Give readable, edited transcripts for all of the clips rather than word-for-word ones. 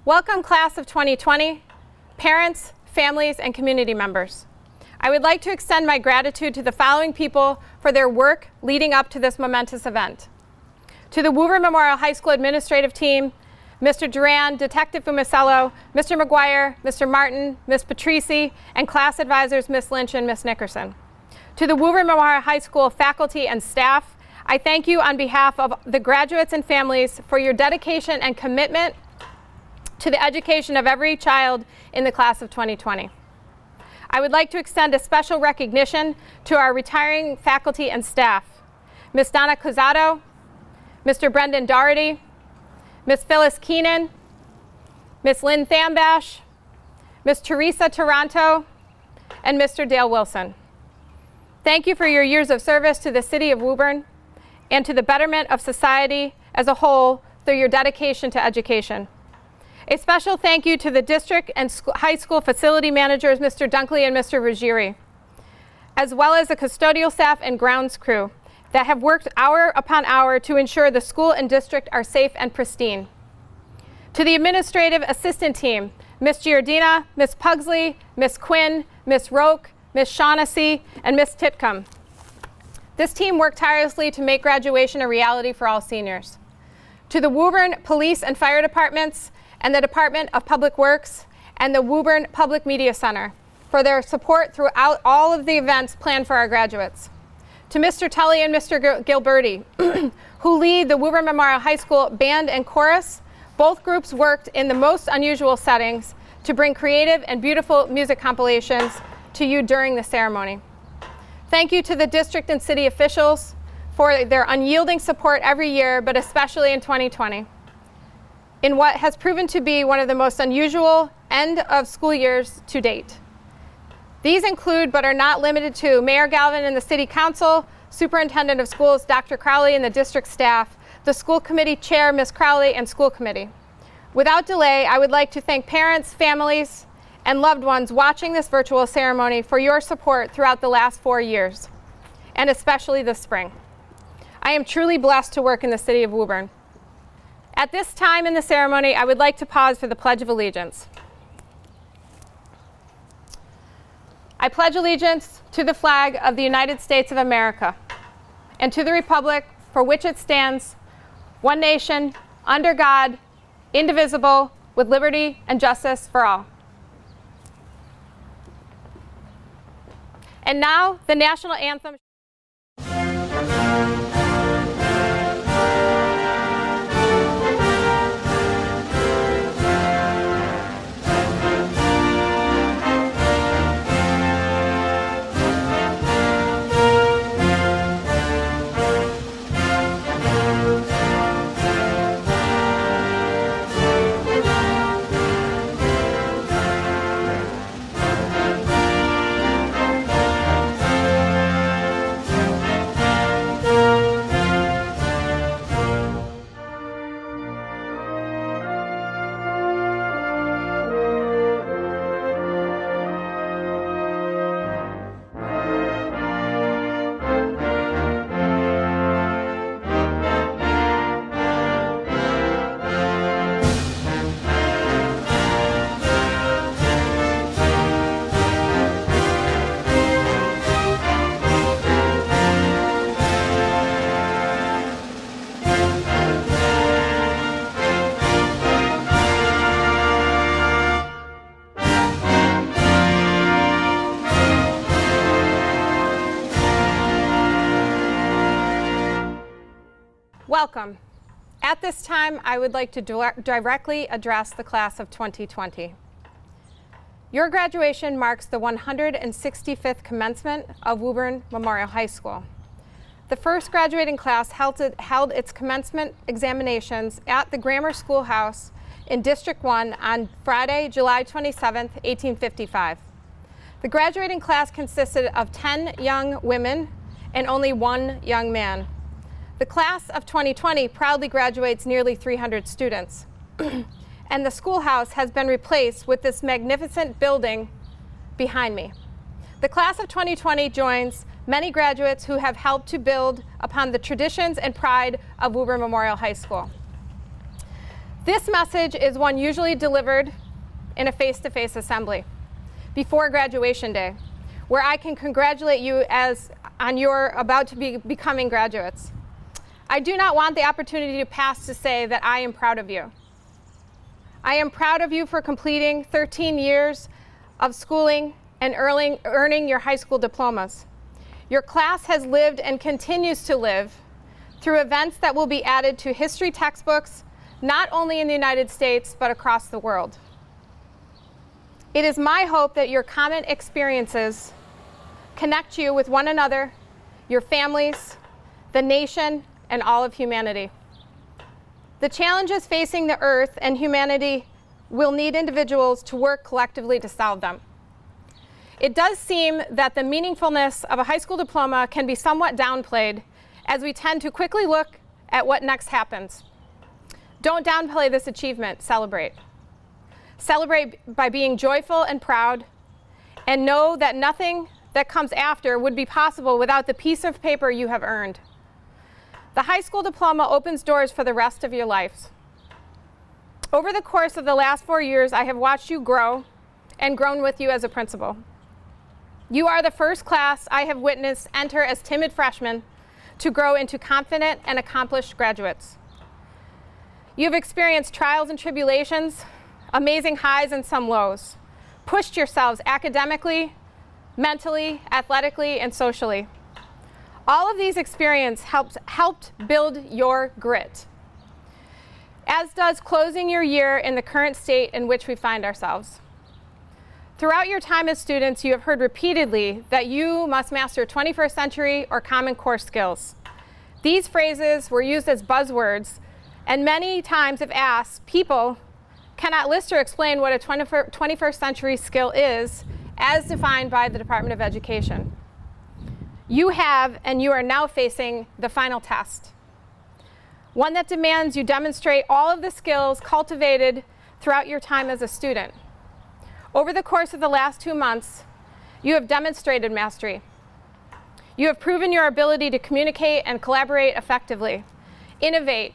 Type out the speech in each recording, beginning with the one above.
Welcome, class of 2020, parents, families, and community members. I would like to extend my gratitude to the following people for their work leading up to this momentous event. To the Woburn Memorial High School administrative team, Mr. Duran, Detective Fumicello, Mr. McGuire, Mr. Martin, Ms. Patrici, and class advisors Ms. Lynch and Ms. Nickerson. To the Woburn Memorial High School faculty and staff, I thank you on behalf of the graduates and families for your dedication and commitment to the education of every child in the class of 2020. I would like to extend a special recognition to our retiring faculty and staff, Ms. Donna Cozzato, Mr. Brendan Doherty, Ms. Phyllis Keenan, Ms. Lynn Thambash, Ms. Teresa Taranto, and Mr. Dale Wilson. Thank you for your years of service to the City of Woburn and to the betterment of society as a whole through your dedication to education. A special thank you to the district and high school facility managers, Mr. Dunkley and Mr. Ruggieri, as well as the custodial staff and grounds crew that have worked hour upon hour to ensure the school and district are safe and pristine. To the administrative assistant team, Ms. Giardina, Ms. Pugsley, Ms. Quinn, Ms. Roque, Ms. Shaughnessy, and Ms. Titcomb. This team worked tirelessly to make graduation a reality for all seniors. To the Woburn Police and Fire Departments and the Department of Public Works and the Woburn Public Media Center for their support throughout all of the events planned for our graduates. To Mr. Tully and Mr. Gilberti, who lead the Woburn Memorial High School Band and Chorus, both groups worked in the most unusual settings to bring creative and beautiful music compilations to you during the ceremony. Thank you to the district and city officials for their unyielding support every year, but especially in 2020, in what has proven to be one of the most unusual end of school years to date. These include, but are not limited to, Mayor Galvin and the City Council, Superintendent of Schools, Dr. Crowley, and the district staff, the school committee chair, Ms. Crowley, and school committee. Without delay, I would like to thank parents, families, and loved ones watching this virtual ceremony for your support throughout the last 4 years, and especially this spring. I am truly blessed to work in the City of Woburn. At this time in the ceremony, I would like to pause for the Pledge of Allegiance. I pledge allegiance to the flag of the United States of America and to the republic for which it stands, one nation, under God, indivisible, with liberty and justice for all. And now, the national anthem. Welcome. At this time, I would like to directly address the class of 2020. Your graduation marks the 165th commencement of Woburn Memorial High School. The first graduating class held its commencement examinations at the Grammar Schoolhouse in District 1 on Friday, July 27, 1855. The graduating class consisted of 10 young women and only 1 young man. The class of 2020 proudly graduates nearly 300 students, and the schoolhouse has been replaced with this magnificent building behind me. The class of 2020 joins many graduates who have helped to build upon the traditions and pride of Woburn Memorial High School. This message is one usually delivered in a face-to-face assembly before graduation day, where I can congratulate you on your about to be becoming graduates. I do not want the opportunity to pass to say that I am proud of you. I am proud of you for completing 13 years of schooling and earning your high school diplomas. Your class has lived and continues to live through events that will be added to history textbooks, not only in the United States, but across the world. It is my hope that your common experiences connect you with one another, your families, the nation, and all of humanity. The challenges facing the earth and humanity will need individuals to work collectively to solve them. It does seem that the meaningfulness of a high school diploma can be somewhat downplayed as we tend to quickly look at what next happens. Don't downplay this achievement, celebrate. Celebrate by being joyful and proud, and know that nothing that comes after would be possible without the piece of paper you have earned. The high school diploma opens doors for the rest of your lives. Over the course of the last 4 years, I have watched you grow and grown with you as a principal. You are the first class I have witnessed enter as timid freshmen to grow into confident and accomplished graduates. You've experienced trials and tribulations, amazing highs and some lows, pushed yourselves academically, mentally, athletically, and socially. All of these experiences helped build your grit, as does closing your year in the current state in which we find ourselves. Throughout your time as students, you have heard repeatedly that you must master 21st century or Common Core skills. These phrases were used as buzzwords, and many times if asked, people cannot list or explain what a 21st century skill is as defined by the Department of Education. You have, and you are now facing the final test, one that demands you demonstrate all of the skills cultivated throughout your time as a student. Over the course of the last 2 months, you have demonstrated mastery. You have proven your ability to communicate and collaborate effectively, innovate,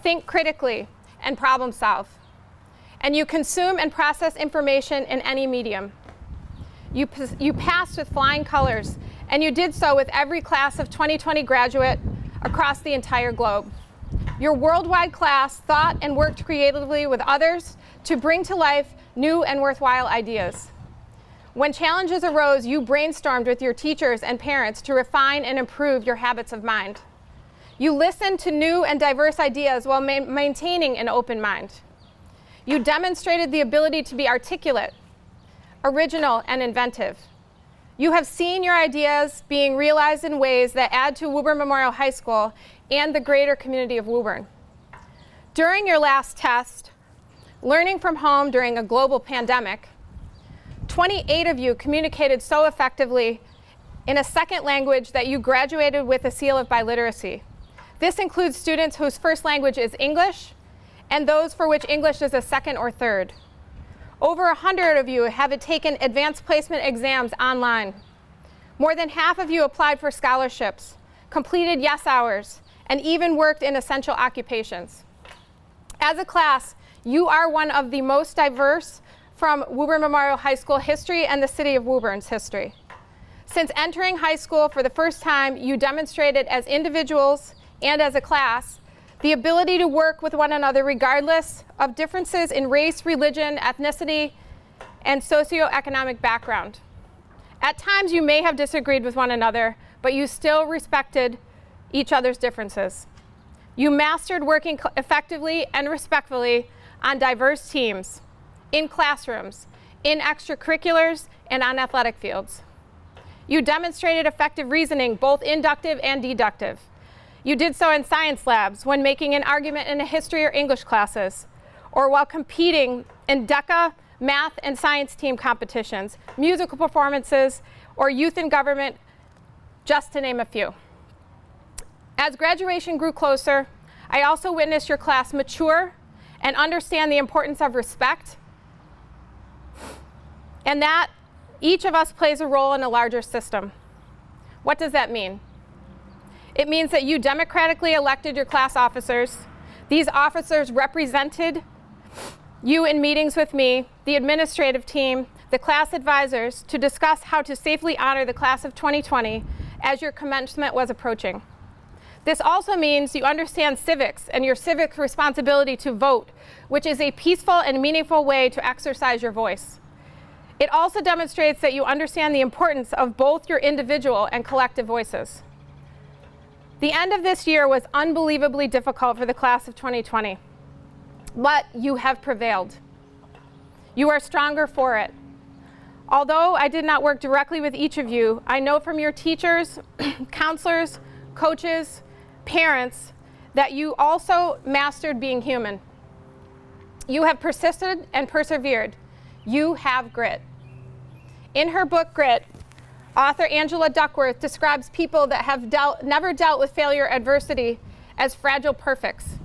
think critically, and problem solve. And you consume and process information in any medium. You passed with flying colors, and you did so with every class of 2020 graduate across the entire globe. Your worldwide class thought and worked creatively with others to bring to life new and worthwhile ideas. When challenges arose, you brainstormed with your teachers and parents to refine and improve your habits of mind. You listened to new and diverse ideas while maintaining an open mind. You demonstrated the ability to be articulate, original, and inventive. You have seen your ideas being realized in ways that add to Woburn Memorial High School and the greater community of Woburn. During your last test, learning from home during a global pandemic, 28 of you communicated so effectively in a second language that you graduated with a seal of biliteracy. This includes students whose first language is English and those for which English is a second or third. Over 100 of you have taken advanced placement exams online. More than half of you applied for scholarships, completed yes hours, and even worked in essential occupations. As a class, you are one of the most diverse from Woburn Memorial High School history and the city of Woburn's history. Since entering high school for the first time, you demonstrated as individuals and as a class the ability to work with one another regardless of differences in race, religion, ethnicity, and socioeconomic background. At times you may have disagreed with one another, but you still respected each other's differences. You mastered working effectively and respectfully on diverse teams, in classrooms, in extracurriculars, and on athletic fields. You demonstrated effective reasoning, both inductive and deductive. You did so in science labs when making an argument in a history or English classes, or while competing in DECA, math, and science team competitions, musical performances, or youth in government, just to name a few. As graduation grew closer, I also witnessed your class mature and understand the importance of respect, and that each of us plays a role in a larger system. What does that mean? It means that you democratically elected your class officers, These officers represented you in meetings with me, the administrative team, the class advisors, to discuss how to safely honor the class of 2020 as your commencement was approaching. This also means you understand civics and your civic responsibility to vote, which is a peaceful and meaningful way to exercise your voice. It also demonstrates that you understand the importance of both your individual and collective voices. The end of this year was unbelievably difficult for the class of 2020, but you have prevailed. You are stronger for it. Although I did not work directly with each of you, I know from your teachers, counselors, coaches, parents, that you also mastered being human. You have persisted and persevered. You have grit. In her book, Grit, author Angela Duckworth describes people that have never dealt with failure or adversity as fragile perfects.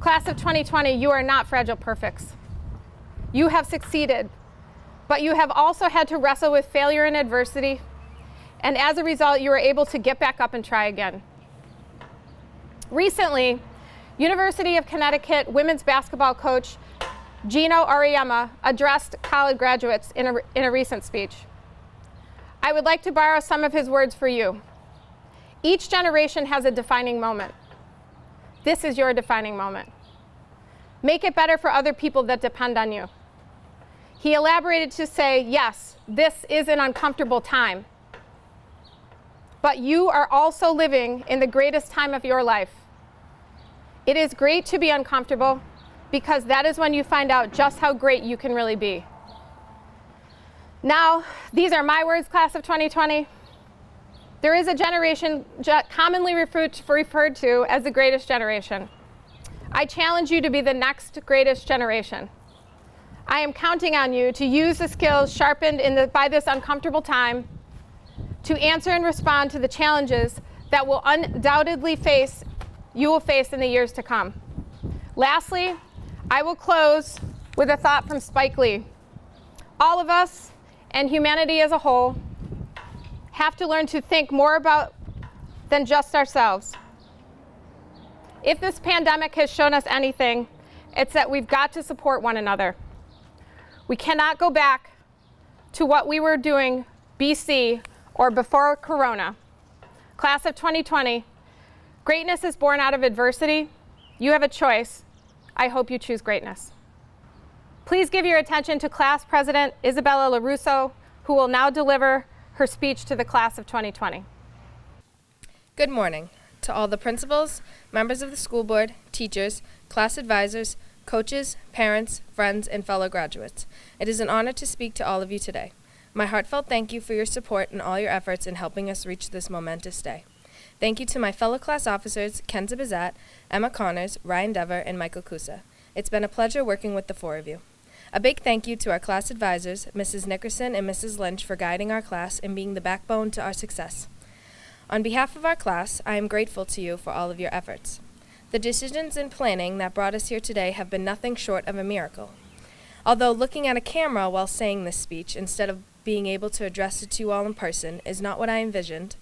Class of 2020, you are not fragile perfects. You have succeeded, but you have also had to wrestle with failure and adversity, and as a result, you are able to get back up and try again. Recently, University of Connecticut women's basketball coach Gino Auriemma addressed college graduates in a recent speech. I would like to borrow some of his words for you. Each generation has a defining moment. This is your defining moment. Make it better for other people that depend on you. He elaborated to say, yes, this is an uncomfortable time, but you are also living in the greatest time of your life. It is great to be uncomfortable because that is when you find out just how great you can really be. Now, these are my words, class of 2020. There is a generation commonly referred to as the greatest generation. I challenge you to be the next greatest generation. I am counting on you to use the skills sharpened by this uncomfortable time to answer and respond to the challenges that will undoubtedly you will face in the years to come. Lastly, I will close with a thought from Spike Lee. All of us, and humanity as a whole, have to learn to think more about than just ourselves. If this pandemic has shown us anything, it's that we've got to support one another. We cannot go back to what we were doing BC or before Corona. Class of 2020, greatness is born out of adversity. You have a choice. I hope you choose greatness. Please give your attention to Class President Isabella LaRusso, who will now deliver her speech to the Class of 2020. Good morning to all the principals, members of the school board, teachers, class advisors, coaches, parents, friends, and fellow graduates. It is an honor to speak to all of you today. My heartfelt thank you for your support and all your efforts in helping us reach this momentous day. Thank you to my fellow class officers, Kenza Bizat, Emma Connors, Ryan Dever, and Michael Kusa. It's been a pleasure working with the four of you. A big thank you to our class advisors, Mrs. Nickerson and Mrs. Lynch, for guiding our class and being the backbone to our success. On behalf of our class, I am grateful to you for all of your efforts. The decisions and planning that brought us here today have been nothing short of a miracle. Although looking at a camera while saying this speech instead of being able to address it to you all in person is not what I envisioned,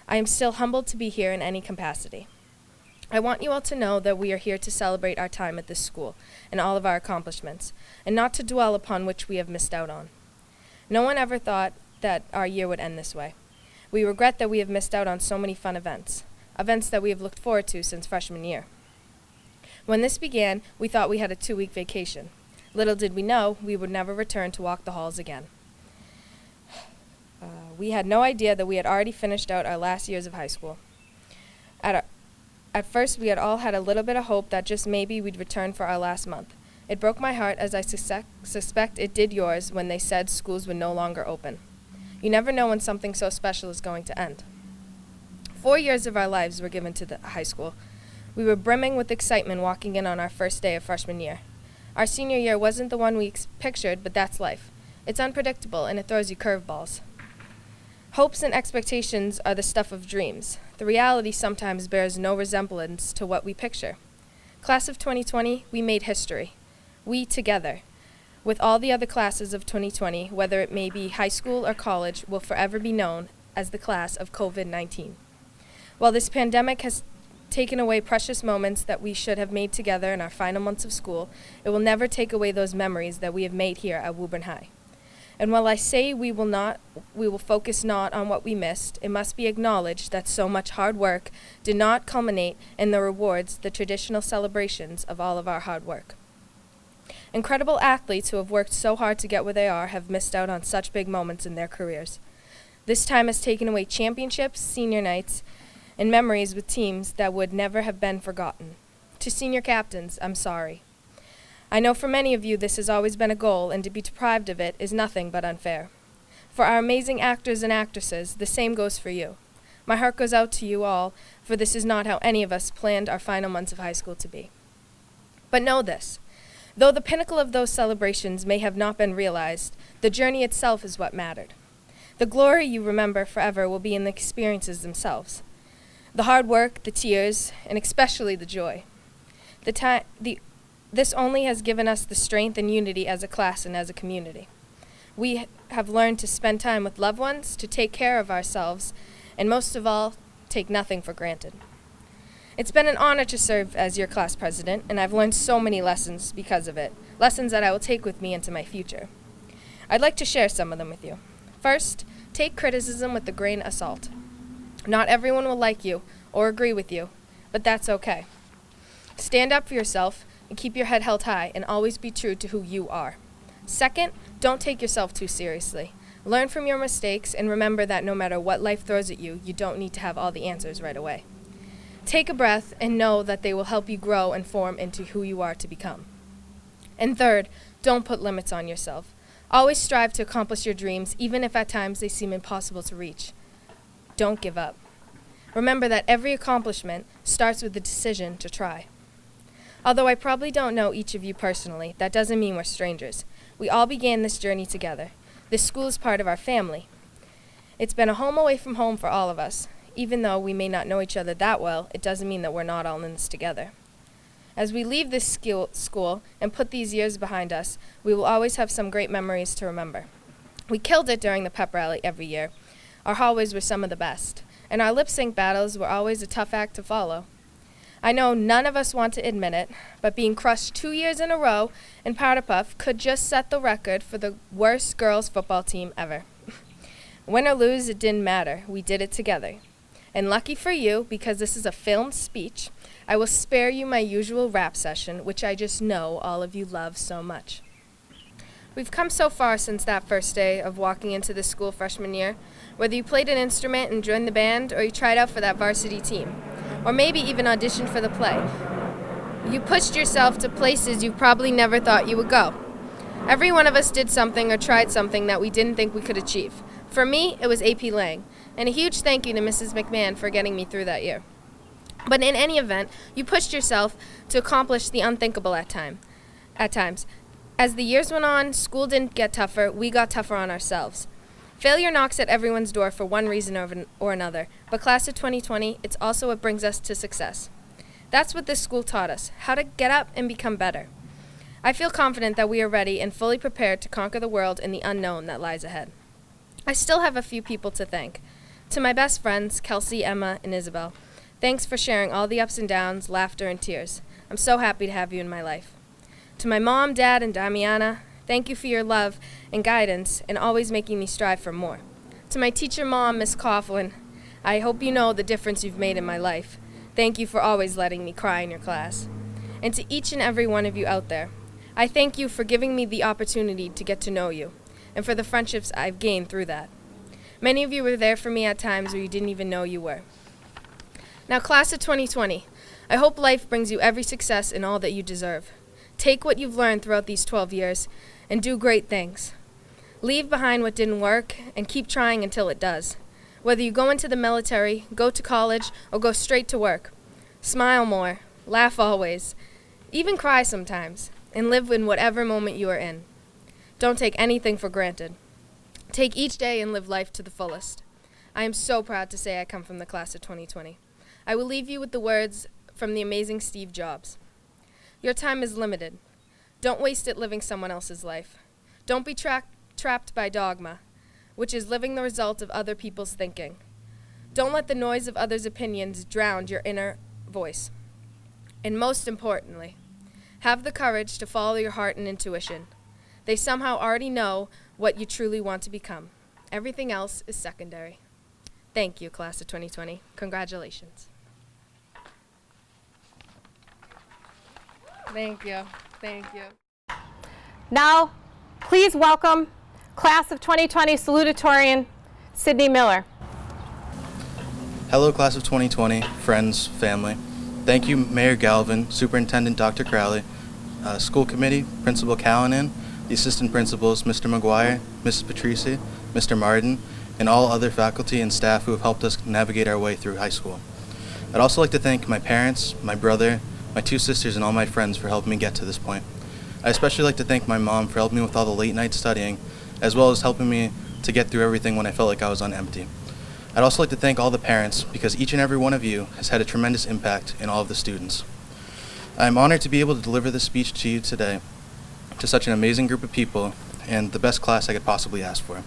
I am still humbled to be here in any capacity. I want you all to know that we are here to celebrate our time at this school and all of our accomplishments, and not to dwell upon which we have missed out on. No one ever thought that our year would end this way. We regret that we have missed out on so many fun events that we have looked forward to since freshman year. When this began, we thought we had a 2-week vacation. Little did we know we would never return to walk the halls again. We had no idea that we had already finished out our last years of high school. At first, we had all had a little bit of hope that just maybe we'd return for our last month. It broke my heart, as I suspect it did yours, when they said schools would no longer open. You never know when something so special is going to end. 4 years of our lives were given to the high school. We were brimming with excitement walking in on our first day of freshman year. Our senior year wasn't the one we pictured, but that's life. It's unpredictable, and it throws you curveballs. Hopes and expectations are the stuff of dreams. The reality sometimes bears no resemblance to what we picture. Class of 2020, we made history. We together, with all the other classes of 2020, whether it may be high school or college, will forever be known as the class of COVID-19. While this pandemic has taken away precious moments that we should have made together in our final months of school, it will never take away those memories that we have made here at Woburn High. And while I say we will focus not on what we missed, it must be acknowledged that so much hard work did not culminate in the rewards, the traditional celebrations of all of our hard work. Incredible athletes who have worked so hard to get where they are have missed out on such big moments in their careers. This time has taken away championships, senior nights, and memories with teams that would never have been forgotten. To senior captains, I'm sorry. I know for many of you this has always been a goal, and to be deprived of it is nothing but unfair. For our amazing actors and actresses, the same goes for you. My heart goes out to you all, for this is not how any of us planned our final months of high school to be. But know this, though the pinnacle of those celebrations may have not been realized, the journey itself is what mattered. The glory you remember forever will be in the experiences themselves. The hard work, the tears, and especially the joy. This only has given us the strength and unity as a class and as a community. We have learned to spend time with loved ones, to take care of ourselves, and most of all, take nothing for granted. It's been an honor to serve as your class president, and I've learned so many lessons because of it, lessons that I will take with me into my future. I'd like to share some of them with you. First, take criticism with a grain of salt. Not everyone will like you or agree with you, but that's okay. Stand up for yourself and keep your head held high and always be true to who you are. Second, don't take yourself too seriously. Learn from your mistakes and remember that no matter what life throws at you, you don't need to have all the answers right away. Take a breath and know that they will help you grow and form into who you are to become. And third, don't put limits on yourself. Always strive to accomplish your dreams, even if at times they seem impossible to reach. Don't give up. Remember that every accomplishment starts with the decision to try. Although I probably don't know each of you personally, that doesn't mean we're strangers. We all began this journey together. This school is part of our family. It's been a home away from home for all of us. Even though we may not know each other that well, it doesn't mean that we're not all in this together. As we leave this school and put these years behind us, we will always have some great memories to remember. We killed it during the pep rally every year. Our hallways were some of the best, and our lip sync battles were always a tough act to follow. I know none of us want to admit it, but being crushed 2 years in a row in Powder Puff could just set the record for the worst girls football team ever. Win or lose, it didn't matter. We did it together. And lucky for you, because this is a filmed speech, I will spare you my usual rap session, which I just know all of you love so much. We've come so far since that first day of walking into this school freshman year, whether you played an instrument and joined the band, or you tried out for that varsity team, or maybe even auditioned for the play. You pushed yourself to places you probably never thought you would go. Every one of us did something or tried something that we didn't think we could achieve. For me, it was AP Lang, and a huge thank you to Mrs. McMahon for getting me through that year. But in any event, you pushed yourself to accomplish the unthinkable at times. As the years went on, school didn't get tougher, we got tougher on ourselves. Failure knocks at everyone's door for one reason or another, but class of 2020, it's also what brings us to success. That's what this school taught us, how to get up and become better. I feel confident that we are ready and fully prepared to conquer the world and the unknown that lies ahead. I still have a few people to thank. To my best friends, Kelsey, Emma, and Isabel, thanks for sharing all the ups and downs, laughter, and tears. I'm so happy to have you in my life. To my mom, dad, and Damiana, thank you for your love and guidance and always making me strive for more. To my teacher mom, Miss Coughlin, I hope you know the difference you've made in my life. Thank you for always letting me cry in your class. And to each and every one of you out there, I thank you for giving me the opportunity to get to know you and for the friendships I've gained through that. Many of you were there for me at times where you didn't even know you were. Now, class of 2020, I hope life brings you every success and all that you deserve. Take what you've learned throughout these 12 years and do great things. Leave behind what didn't work and keep trying until it does. Whether you go into the military, go to college, or go straight to work, smile more, laugh always, even cry sometimes, and live in whatever moment you are in. Don't take anything for granted. Take each day and live life to the fullest. I am so proud to say I come from the class of 2020. I will leave you with the words from the amazing Steve Jobs. Your time is limited. Don't waste it living someone else's life. Don't be trapped by dogma, which is living the result of other people's thinking. Don't let the noise of others' opinions drown your inner voice. And most importantly, have the courage to follow your heart and intuition. They somehow already know what you truly want to become. Everything else is secondary. Thank you, class of 2020. Congratulations. Thank you. Thank you. Now, please welcome class of 2020 salutatorian, Sydney Miller. Hello, class of 2020, friends, family. Thank you, Mayor Galvin, Superintendent Dr. Crowley, School Committee, Principal Callanan, the Assistant Principals, Mr. McGuire, Mrs. Patrici, Mr. Martin, and all other faculty and staff who have helped us navigate our way through high school. I'd also like to thank my parents, my brother, my two sisters, and all my friends for helping me get to this point. I especially like to thank my mom for helping me with all the late night studying, as well as helping me to get through everything when I felt like I was on empty. I'd also like to thank all the parents, because each and every one of you has had a tremendous impact in all of the students. I'm honored to be able to deliver this speech to you today, to such an amazing group of people, and the best class I could possibly ask for.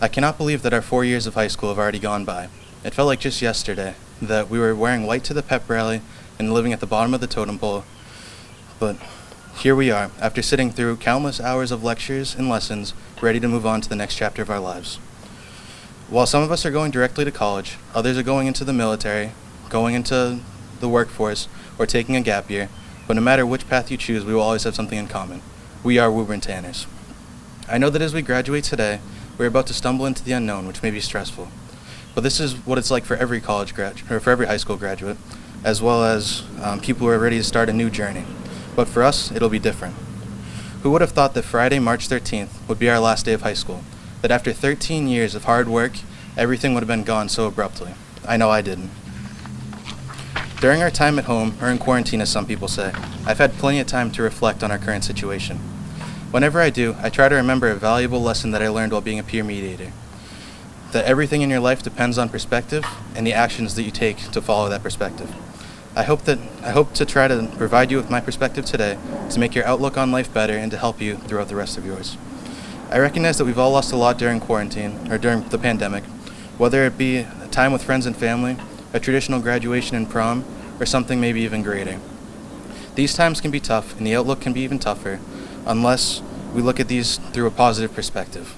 I cannot believe that our 4 years of high school have already gone by. It felt like just yesterday that we were wearing white to the pep rally and living at the bottom of the totem pole, but here we are, after sitting through countless hours of lectures and lessons, ready to move on to the next chapter of our lives. While some of us are going directly to college, others are going into the military, going into the workforce, or taking a gap year, but no matter which path you choose, we will always have something in common. We are Woburn Tanners. I know that as we graduate today, we're about to stumble into the unknown, which may be stressful. But this is what it's like for every college graduate, or for every high school graduate, as well as people who are ready to start a new journey. But for us, it'll be different. Who would have thought that Friday, March 13th would be our last day of high school? That after 13 years of hard work, everything would have been gone so abruptly? I know I didn't. During our time at home, or in quarantine as some people say, I've had plenty of time to reflect on our current situation. Whenever I do, I try to remember a valuable lesson that I learned while being a peer mediator. That everything in your life depends on perspective and the actions that you take to follow that perspective. I hope to try to provide you with my perspective today to make your outlook on life better and to help you throughout the rest of yours. I recognize that we've all lost a lot during quarantine, or during the pandemic, whether it be a time with friends and family, a traditional graduation and prom, or something maybe even greater. These times can be tough, and the outlook can be even tougher, unless we look at these through a positive perspective.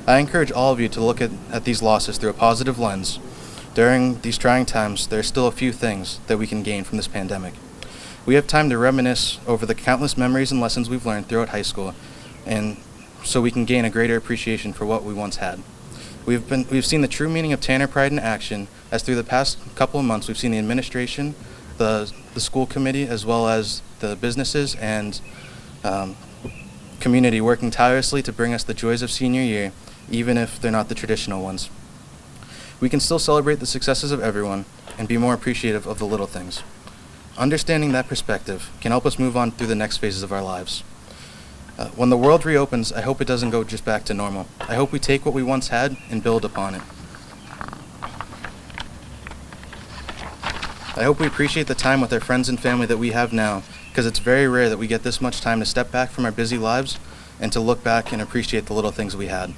I encourage all of you to look at these losses through a positive lens. During these trying times, there are still a few things that we can gain from this pandemic. We have time to reminisce over the countless memories and lessons we've learned throughout high school, and so we can gain a greater appreciation for what we once had. We've seen the true meaning of Tanner Pride in action, as through the past couple of months we've seen the administration, the school committee, as well as the businesses and community working tirelessly to bring us the joys of senior year, even if they're not the traditional ones. We can still celebrate the successes of everyone and be more appreciative of the little things. Understanding that perspective can help us move on through the next phases of our lives. When the world reopens, I hope it doesn't go just back to normal. I hope we take what we once had and build upon it. I hope we appreciate the time with our friends and family that we have now, because it's very rare that we get this much time to step back from our busy lives and to look back and appreciate the little things we had.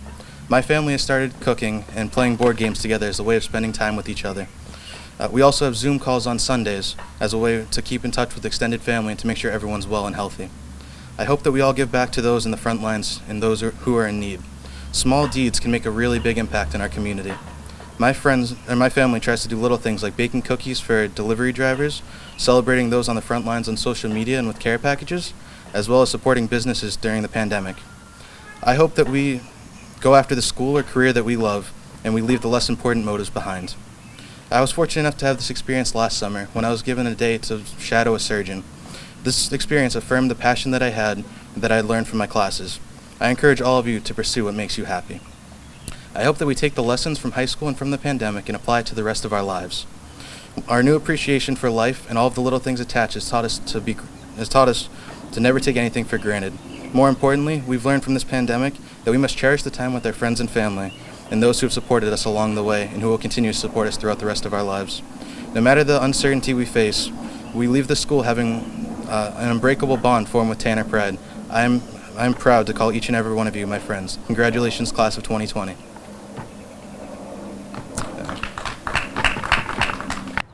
My family has started cooking and playing board games together as a way of spending time with each other. We also have Zoom calls on Sundays as a way to keep in touch with extended family and to make sure everyone's well and healthy. I hope that we all give back to those in the front lines and those who are in need. Small deeds can make a really big impact in our community. My family tries to do little things like baking cookies for delivery drivers, celebrating those on the front lines on social media and with care packages, as well as supporting businesses during the pandemic. I hope that we go after the school or career that we love, and we leave the less important motives behind. I was fortunate enough to have this experience last summer when I was given a day to shadow a surgeon. This experience affirmed the passion that I had and that I had learned from my classes. I encourage all of you to pursue what makes you happy. I hope that we take the lessons from high school and from the pandemic and apply it to the rest of our lives. Our new appreciation for life and all of the little things attached has taught us to never take anything for granted. More importantly, we've learned from this pandemic that we must cherish the time with our friends and family and those who have supported us along the way and who will continue to support us throughout the rest of our lives. No matter the uncertainty we face, we leave the school having an unbreakable bond formed with Tanner Pride. I'm proud to call each and every one of you my friends. Congratulations, class of 2020.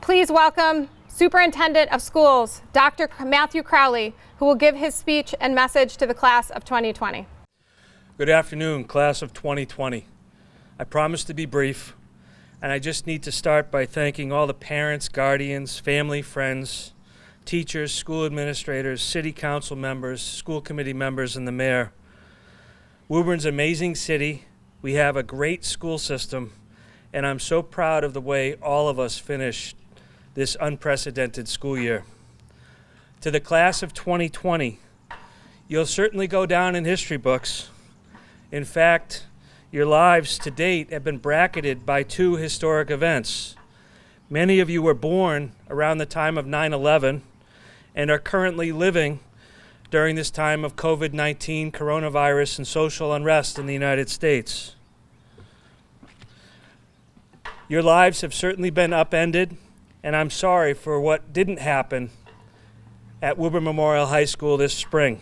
Please welcome Superintendent of Schools, Dr. Matthew Crowley, who will give his speech and message to the class of 2020. Good afternoon, class of 2020. I promise to be brief, and I just need to start by thanking all the parents, guardians, family, friends, teachers, school administrators, city council members, school committee members, and the mayor. Woburn's an amazing city. We have a great school system, and I'm so proud of the way all of us finished this unprecedented school year. To the class of 2020, you'll certainly go down in history books. In fact, your lives to date have been bracketed by two historic events. Many of you were born around the time of 9/11 and are currently living during this time of COVID-19, coronavirus, and social unrest in the United States. Your lives have certainly been upended, and I'm sorry for what didn't happen at Woburn Memorial High School this spring.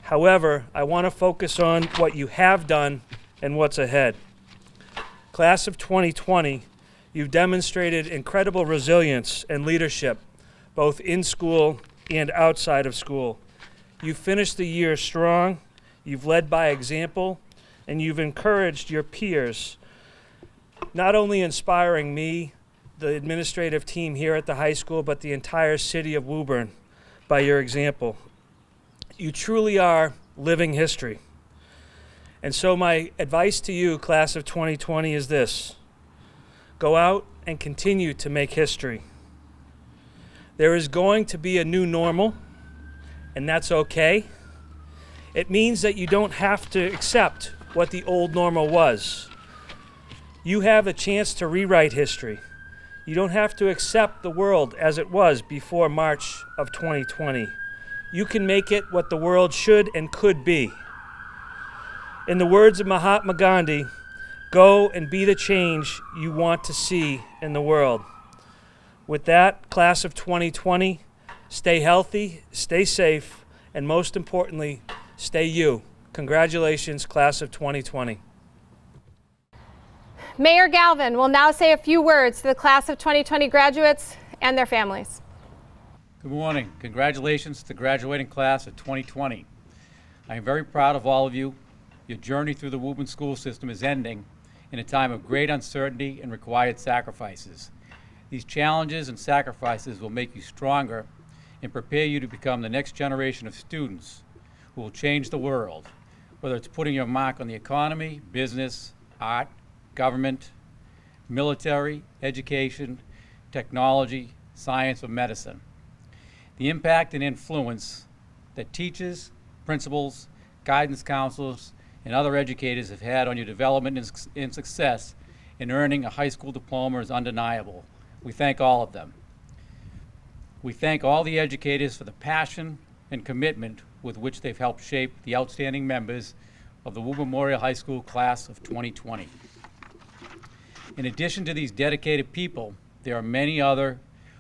However, I want to focus on what you have done and what's ahead. Class of 2020, you've demonstrated incredible resilience and leadership, both in school and outside of school. You've finished the year strong, you've led by example, and you've encouraged your peers, not only inspiring me, the administrative team here at the high school, but the entire city of Woburn by your example. You truly are living history. And so my advice to you, class of 2020, is this: go out and continue to make history. There is going to be a new normal, and that's okay. It means that you don't have to accept what the old normal was. You have a chance to rewrite history. You don't have to accept the world as it was before March of 2020. You can make it what the world should and could be. In the words of Mahatma Gandhi, go and be the change you want to see in the world. With that, class of 2020, stay healthy, stay safe, and most importantly, stay you. Congratulations, class of 2020. Mayor Galvin will now say a few words to the class of 2020 graduates and their families. Good morning. Congratulations to the graduating class of 2020. I am very proud of all of you. Your journey through the Woburn school system is ending in a time of great uncertainty and required sacrifices. These challenges and sacrifices will make you stronger and prepare you to become the next generation of students who will change the world, whether it's putting your mark on the economy, business, art, government, military, education, technology, science, or medicine. The impact and influence that teachers, principals, guidance counselors, and other educators have had on your development and success in earning a high school diploma is undeniable. We thank all of them. We thank all the educators for the passion and commitment with which they've helped shape the outstanding members of the Woburn Memorial High School class of 2020. In addition to these dedicated people, there are many other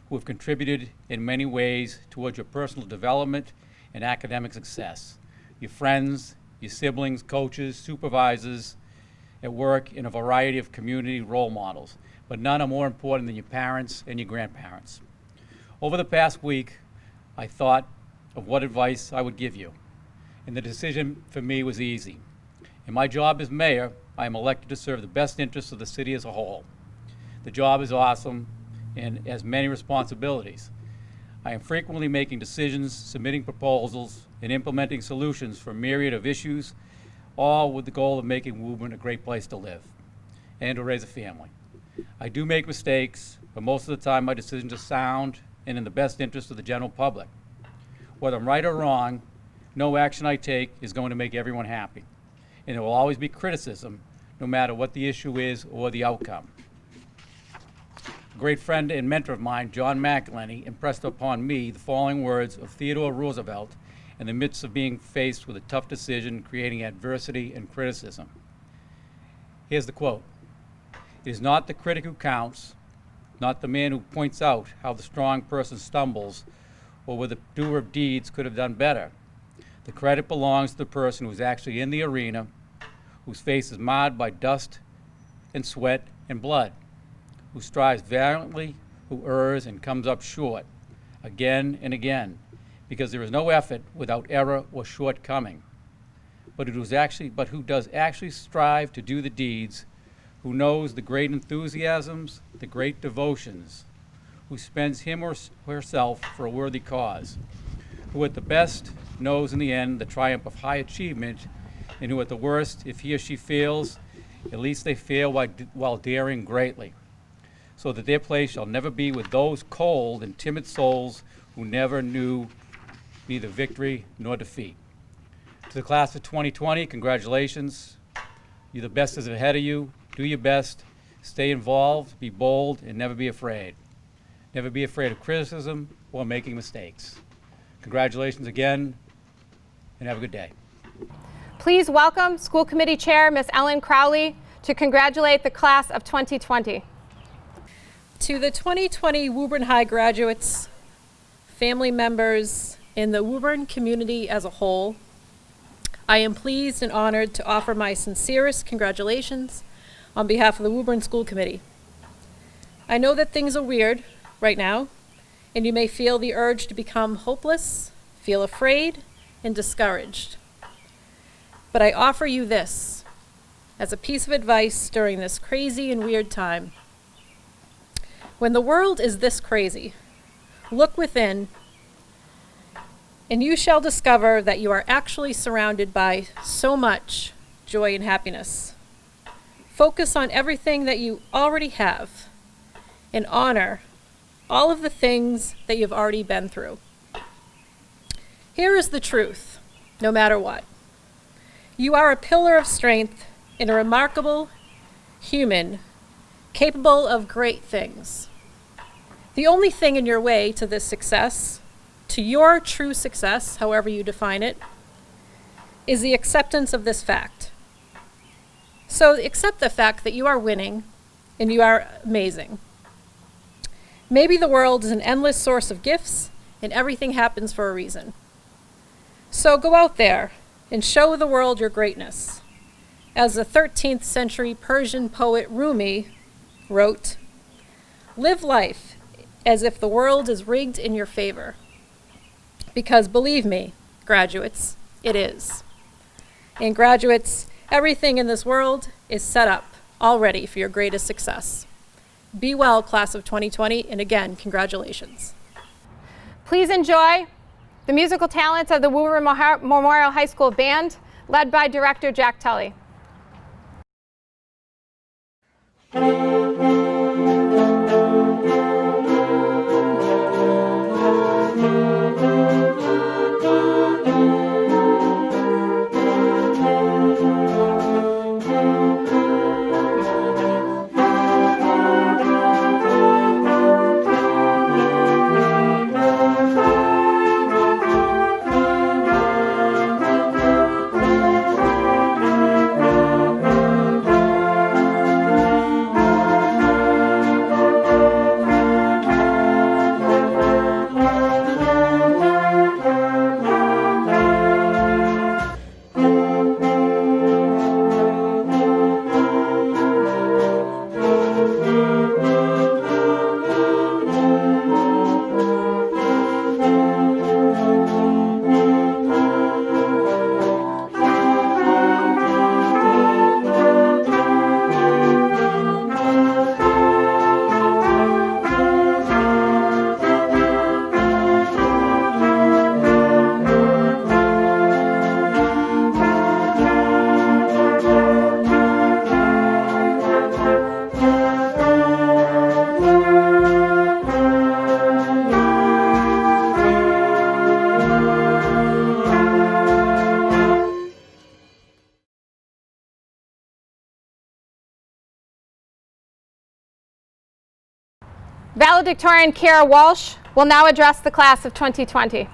who have contributed in many ways towards your personal development and academic success. Your friends, your siblings, coaches, supervisors at work, and a variety of community role models. But none are more important than your parents and your grandparents. Over the past week, I thought of what advice I would give you, and the decision for me was easy. In my job as mayor, I am elected to serve the best interests of the city as a whole. The job is awesome and has many responsibilities. I am frequently making decisions, submitting proposals, and implementing solutions for a myriad of issues, all with the goal of making Woburn a great place to live and to raise a family. I do make mistakes, but most of the time my decisions are sound and in the best interest of the general public. Whether I'm right or wrong, no action I take is going to make everyone happy. And there will always be criticism, no matter what the issue is or the outcome. A great friend and mentor of mine, John McElhenney, impressed upon me the following words of Theodore Roosevelt in the midst of being faced with a tough decision, creating adversity and criticism. Here's the quote: "It is not the critic who counts, not the man who points out how the strong person stumbles or where the doer of deeds could have done better. The credit belongs to the person who is actually in the arena, whose face is marred by dust and sweat and blood, who strives valiantly, who errs and comes up short, again and again, because there is no effort without error or shortcoming. But who does actually strive to do the deeds, who knows the great enthusiasms, the great devotions, who spends him or herself for a worthy cause, who at the best knows in the end the triumph of high achievement, and who at the worst, if he or she fails, at least they fail while daring greatly, so that their place shall never be with those cold and timid souls who never knew neither victory nor defeat. To the class of 2020, congratulations. You're the best is ahead of you. Do your best. Stay involved, be bold, and never be afraid. Never be afraid of criticism or making mistakes. Congratulations again, and have a good day. Please welcome School Committee Chair Ms. Ellen Crowley to congratulate the class of 2020. To the 2020 Woburn High graduates, family members, and the Woburn community as a whole, I am pleased and honored to offer my sincerest congratulations on behalf of the Woburn School Committee. I know that things are weird right now, and you may feel the urge to become hopeless, feel afraid, and discouraged. But I offer you this as a piece of advice during this crazy and weird time. When the world is this crazy, look within, and you shall discover that you are actually surrounded by so much joy and happiness. Focus on everything that you already have and honor all of the things that you've already been through. Here is the truth, no matter what. You are a pillar of strength and a remarkable human capable of great things. The only thing in your way to this success, to your true success, however you define it, is the acceptance of this fact. So accept the fact that you are winning and you are amazing. Maybe the world is an endless source of gifts and everything happens for a reason. So go out there and show the world your greatness. As the 13th century Persian poet Rumi wrote, "Live life as if the world is rigged in your favor." Because believe me, graduates, it is. And graduates, everything in this world is set up already for your greatest success. Be well, class of 2020, and again, congratulations. Please enjoy the musical talents of the Woburn Memorial High School Band, led by Director Jack Tully. Valedictorian Kara Walsh will now address the class of 2020.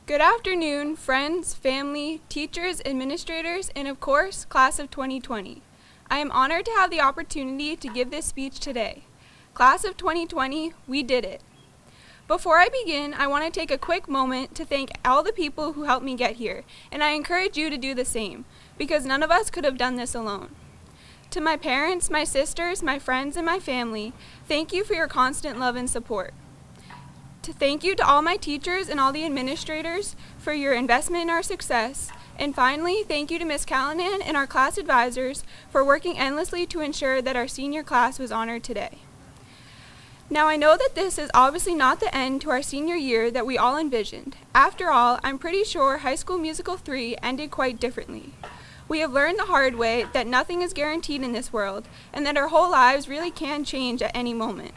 Good afternoon, friends, family, teachers, administrators, and of course, class of 2020. I am honored to have the opportunity to give this speech today. Class of 2020, we did it. Before I begin, I want to take a quick moment to thank all the people who helped me get here, and I encourage you to do the same, because none of us could have done this alone. To my parents, my sisters, my friends, and my family, thank you for your constant love and support. Thank you to all my teachers and all the administrators for your investment in our success. And finally, thank you to Ms. Callanan and our class advisors for working endlessly to ensure that our senior class was honored today. Now, I know that this is obviously not the end to our senior year that we all envisioned. After all, I'm pretty sure High School Musical 3 ended quite differently. We have learned the hard way that nothing is guaranteed in this world, and that our whole lives really can change at any moment.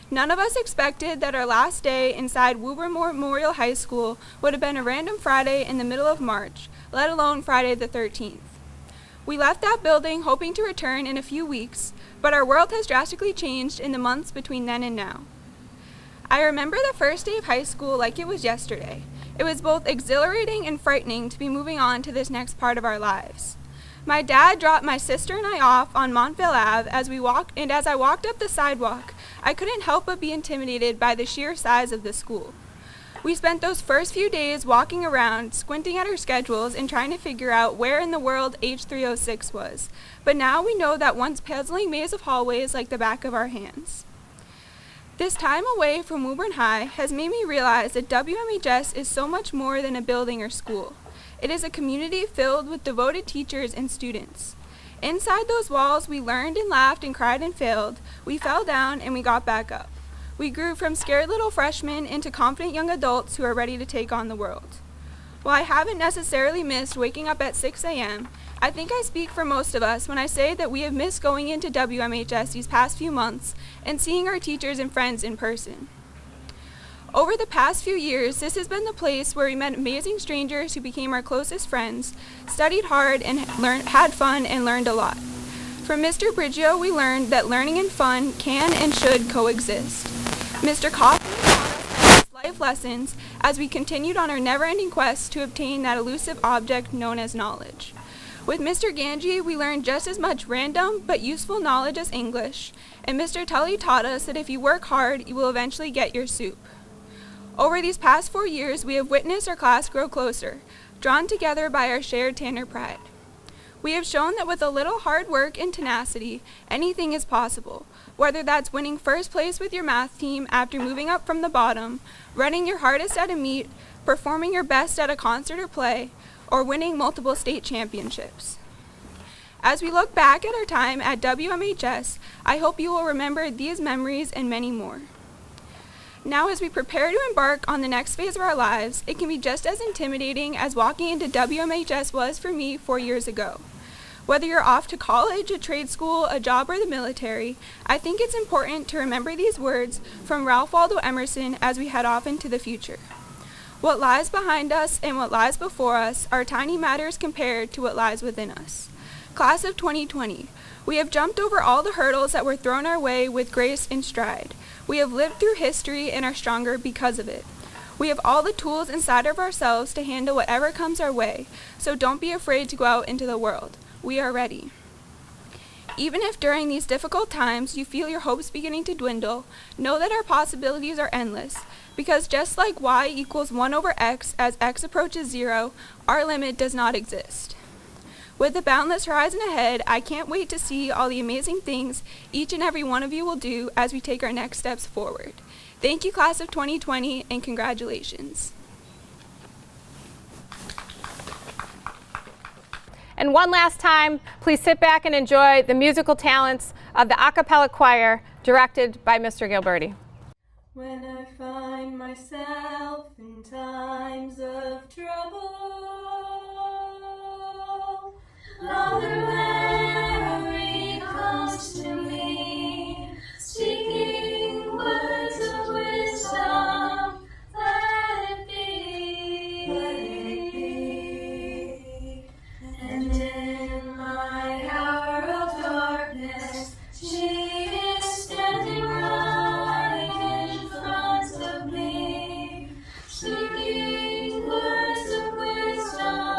None of us expected that our last day inside Woburn Memorial High School would have been a random Friday in the middle of March, let alone Friday the 13th. We left that building hoping to return in a few weeks, but our world has drastically changed in the months between then and now. I remember the first day of high school like it was yesterday. It was both exhilarating and frightening to be moving on to this next part of our lives. My dad dropped my sister and I off on Montvale Ave as I walked up the sidewalk, I couldn't help but be intimidated by the sheer size of the school. We spent those first few days walking around, squinting at our schedules and trying to figure out where in the world H306 was. But now we know that once puzzling maze of hallways like the back of our hands. This time away from Woburn High has made me realize that WMHS is so much more than a building or school. It is a community filled with devoted teachers and students. Inside those walls, we learned and laughed and cried and failed. We fell down and we got back up. We grew from scared little freshmen into confident young adults who are ready to take on the world. While I haven't necessarily missed waking up at 6 a.m., I think I speak for most of us when I say that we have missed going into WMHS these past few months and seeing our teachers and friends in person. Over the past few years, this has been the place where we met amazing strangers who became our closest friends, studied hard, and had fun and learned a lot. From Mr. Briggio, we learned that learning and fun can and should coexist. Mr. Kaufman taught us life lessons as we continued on our never-ending quest to obtain that elusive object known as knowledge. With Mr. Ganji, we learned just as much random but useful knowledge as English, and Mr. Tully taught us that if you work hard, you will eventually get your soup. Over these past 4 years, we have witnessed our class grow closer, drawn together by our shared Tanner pride. We have shown that with a little hard work and tenacity, anything is possible, whether that's winning first place with your math team after moving up from the bottom, running your hardest at a meet, performing your best at a concert or play, or winning multiple state championships. As we look back at our time at WMHS, I hope you will remember these memories and many more. Now, as we prepare to embark on the next phase of our lives, it can be just as intimidating as walking into WMHS was for me 4 years ago. Whether you're off to college, a trade school, a job, or the military, I think it's important to remember these words from Ralph Waldo Emerson as we head off into the future. What lies behind us and what lies before us are tiny matters compared to what lies within us. Class of 2020, we have jumped over all the hurdles that were thrown our way with grace and stride. We have lived through history and are stronger because of it. We have all the tools inside of ourselves to handle whatever comes our way, so don't be afraid to go out into the world. We are ready. Even if during these difficult times you feel your hopes beginning to dwindle, know that our possibilities are endless, because just like y equals 1 over x as x approaches 0, our limit does not exist. With the boundless horizon ahead, I can't wait to see all the amazing things each and every one of you will do as we take our next steps forward. Thank you, Class of 2020, and congratulations. And one last time, please sit back and enjoy the musical talents of the a cappella choir directed by Mr. Gilberti. When I find myself in times of trouble, Mother Mary comes to me, speaking words of wisdom. Let it be, let it be. And in my hour of darkness, she is standing right in front of me, speaking words of wisdom.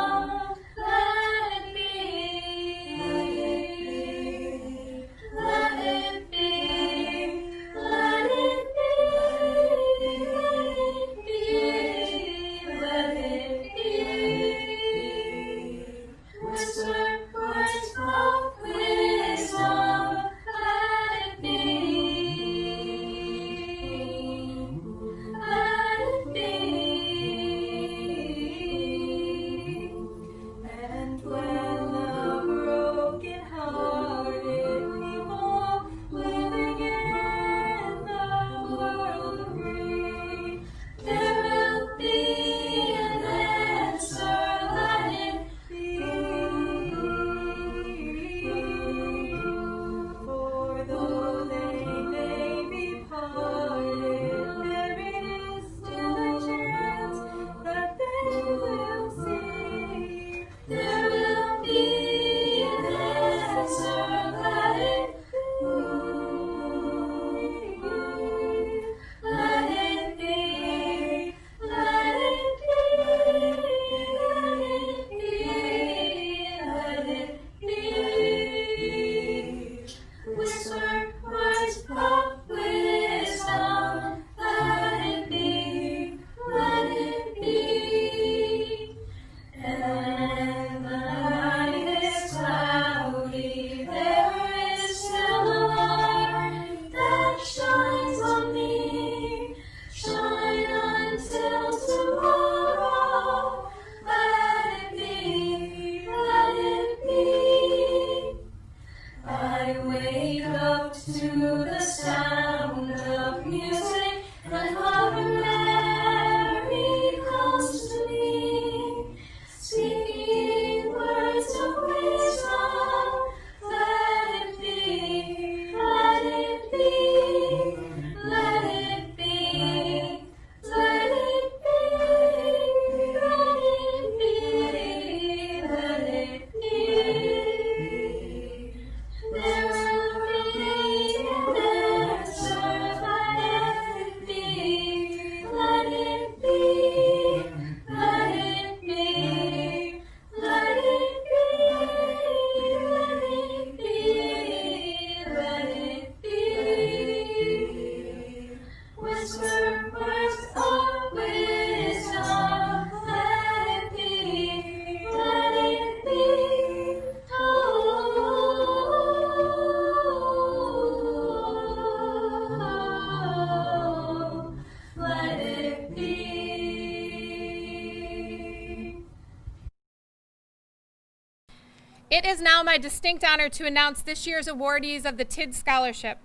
It is now my distinct honor to announce this year's awardees of the TID Scholarship.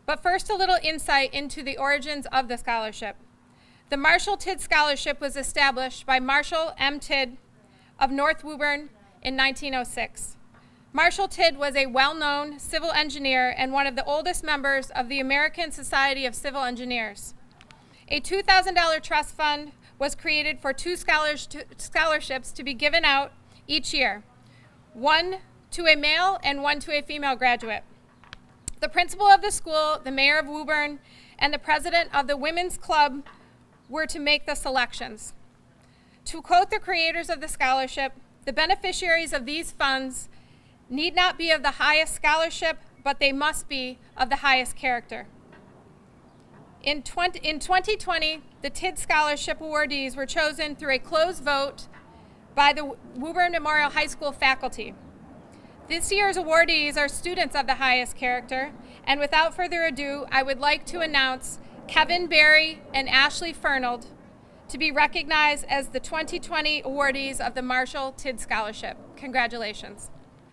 But first, a little insight into the origins of the scholarship. The Marshall TID Scholarship was established by Marshall M. Tidd of North Woburn in 1906. Marshall Tidd was a well-known civil engineer and one of the oldest members of the American Society of Civil Engineers. A $2,000 trust fund was created for two scholarships to be given out each year, one to a male and one to a female graduate. The principal of the school, the mayor of Woburn, and the president of the women's club were to make the selections. To quote the creators of the scholarship, the beneficiaries of these funds need not be of the highest scholarship, but they must be of the highest character. In 2020, the TID Scholarship awardees were chosen through a closed vote by the Woburn Memorial High School faculty. This year's awardees are students of the highest character, and without further ado, I would like to announce Kevin Berry and Ashley Fernald to be recognized as the 2020 awardees of the Marshall TID Scholarship. Congratulations.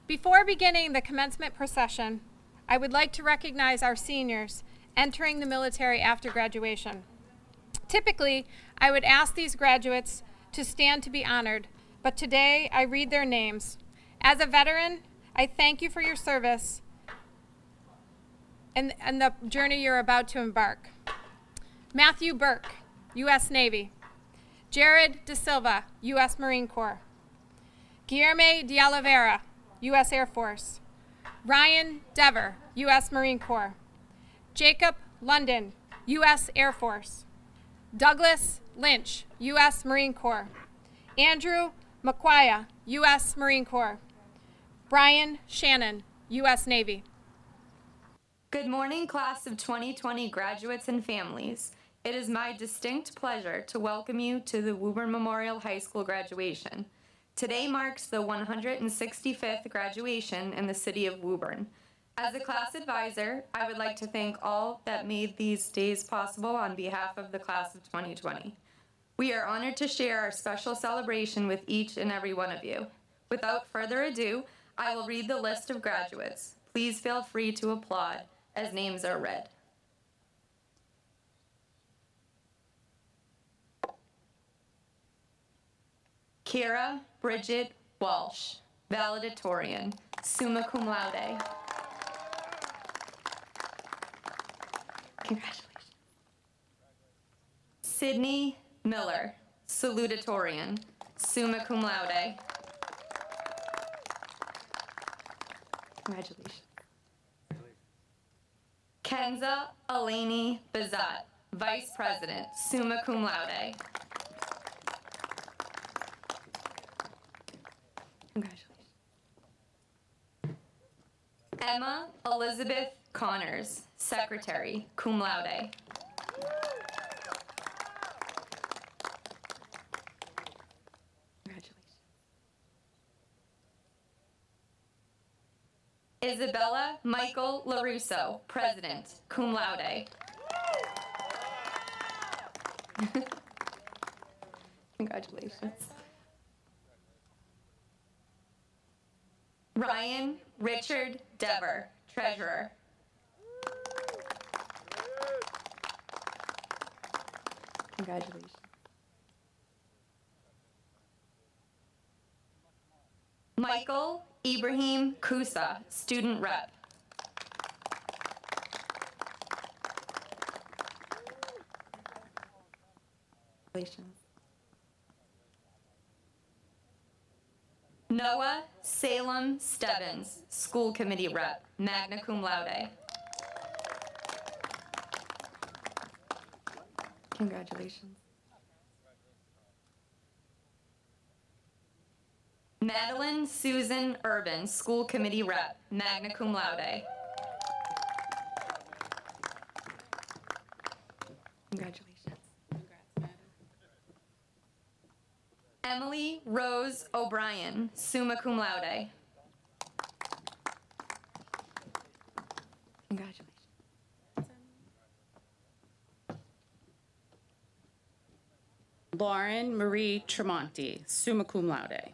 Before beginning the commencement procession, I would like to recognize our seniors entering the military after graduation. Typically, I would ask these graduates to stand to be honored, but today I read their names. As a veteran, I thank you for your service and the journey you're about to embark. Matthew Burke, U.S. Navy. Jared De Silva, U.S. Marine Corps. Guillermo de Oliveira, U.S. Air Force. Ryan Dever, U.S. Marine Corps. Jacob London, U.S. Air Force. Douglas Lynch, U.S. Marine Corps. Andrew Makwaya, U.S. Marine Corps. Brian Shannon, U.S. Navy. Good morning, class of 2020 graduates and families. It is my distinct pleasure to welcome you to the Woburn Memorial High School graduation. Today marks the 165th graduation in the city of Woburn. As a class advisor, I would like to thank all that made these days possible on behalf of the class of 2020. We are honored to share our special celebration with each and every one of you. Without further ado, I will read the list of graduates. Please feel free to applaud as names are read. Kira Bridget Walsh, Valedictorian, summa cum laude. Congratulations. Sydney Miller, Salutatorian, summa cum laude. Congratulations. Kenza Eleni Bazat, Vice President, summa cum laude. Congratulations. Emma Elizabeth Connors, Secretary, cum laude. Congratulations. Isabella Michael LaRusso, President, cum laude. Congratulations. Ryan Richard Dever, Treasurer. Congratulations. Michael Ibrahim Kusa, Student Rep. Congratulations. Noah Salem Stebbins, School Committee Rep, magna cum laude. Congratulations. Madeline Susan Urban, School Committee Rep, magna cum laude. Congratulations. Emily Rose O'Brien, summa cum laude. Congratulations. Lauren Marie Tremonti, summa cum laude.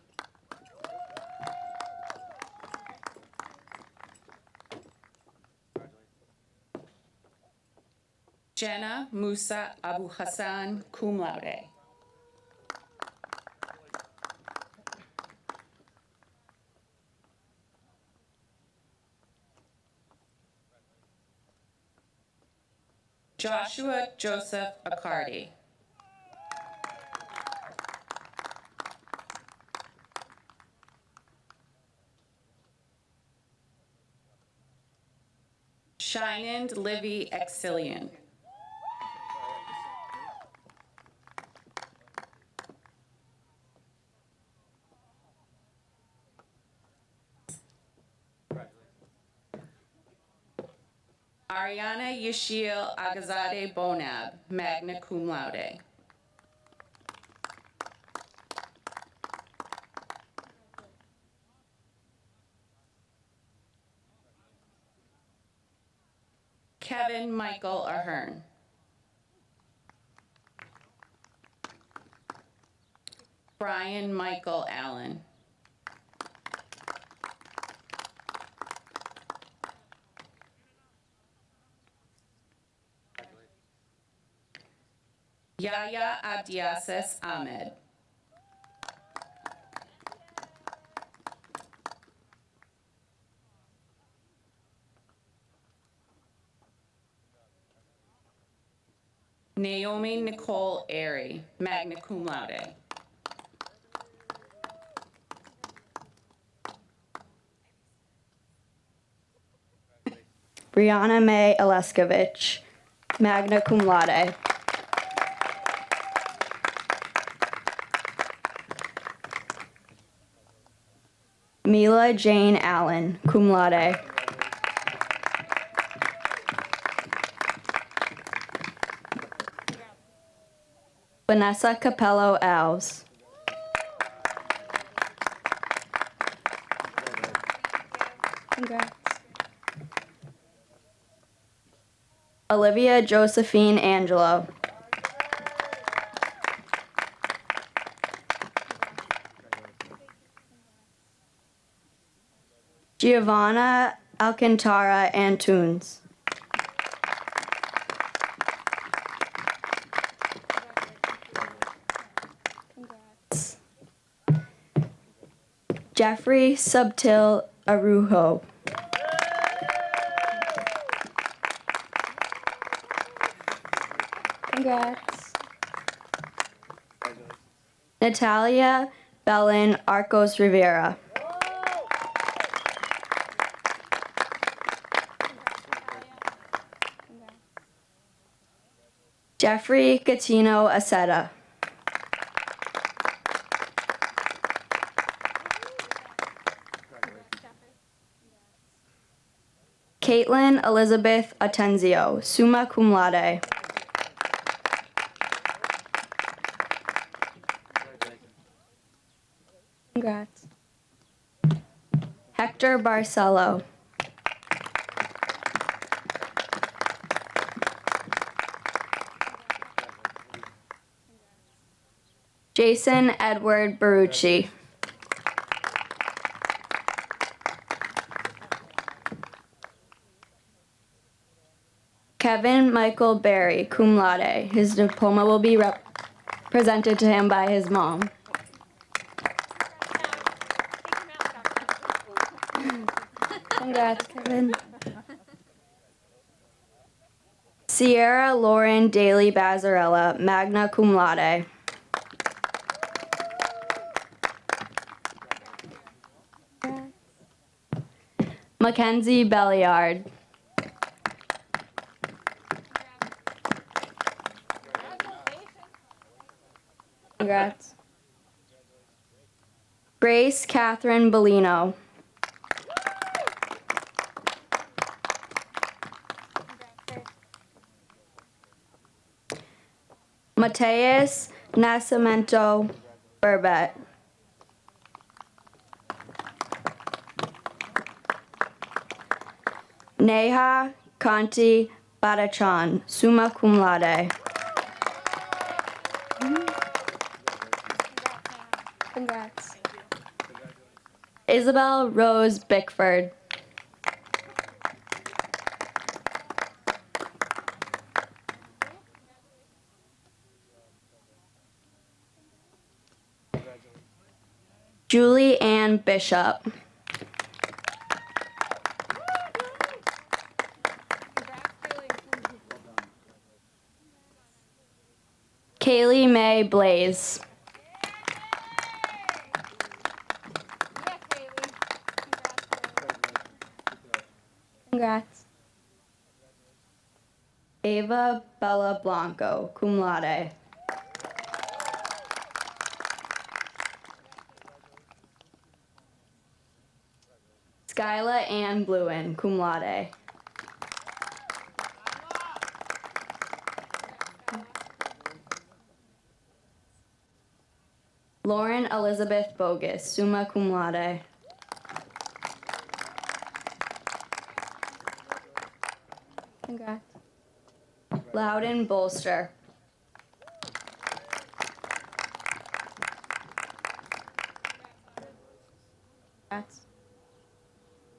Jenna Musa Abu Hassan, cum laude. Joshua Joseph Accardi. Shinand Livy Exilian. Ariana Yashil Agazade Bonab, magna cum laude. Kevin Michael Ahern. Brian Michael Allen. Yahya Abdiasis Ahmed. Naomi Nicole Airy, magna cum laude. Brianna May Aleskovich, magna cum laude. Mila Jane Allen, cum laude. Vanessa Capello Alves. Congrats. Olivia Josephine Angelo. Giovanna Alcantara Antunes. Congrats. Jeffrey Subtil Arujo. Congrats. Natalia Belen Arcos Rivera. Jeffrey Catino Aceta. Caitlin Elizabeth Atenzio, summa cum laude. Congrats. Hector Barcelo. Jason Edward Barucci. Kevin Michael Berry, cum laude. His diploma will be presented to him by his mom. Congrats, Kevin. Sierra Lauren Daly Bazzarella, magna cum laude. Mackenzie Belliard. Congrats. Grace Catherine Bellino. Mateus Nascimento Burbet. Neha Kanti Badachan, summa cum laude. Congrats. Isabel Rose Bickford. Julie Ann Bishop. Kaylee May Blaze. Congrats. Ava Bella Blanco, cum laude. Skyla Ann Bluen, cum laude. Lauren Elizabeth Bogus, summa cum laude. Congrats. Loudon Bolster. Congrats.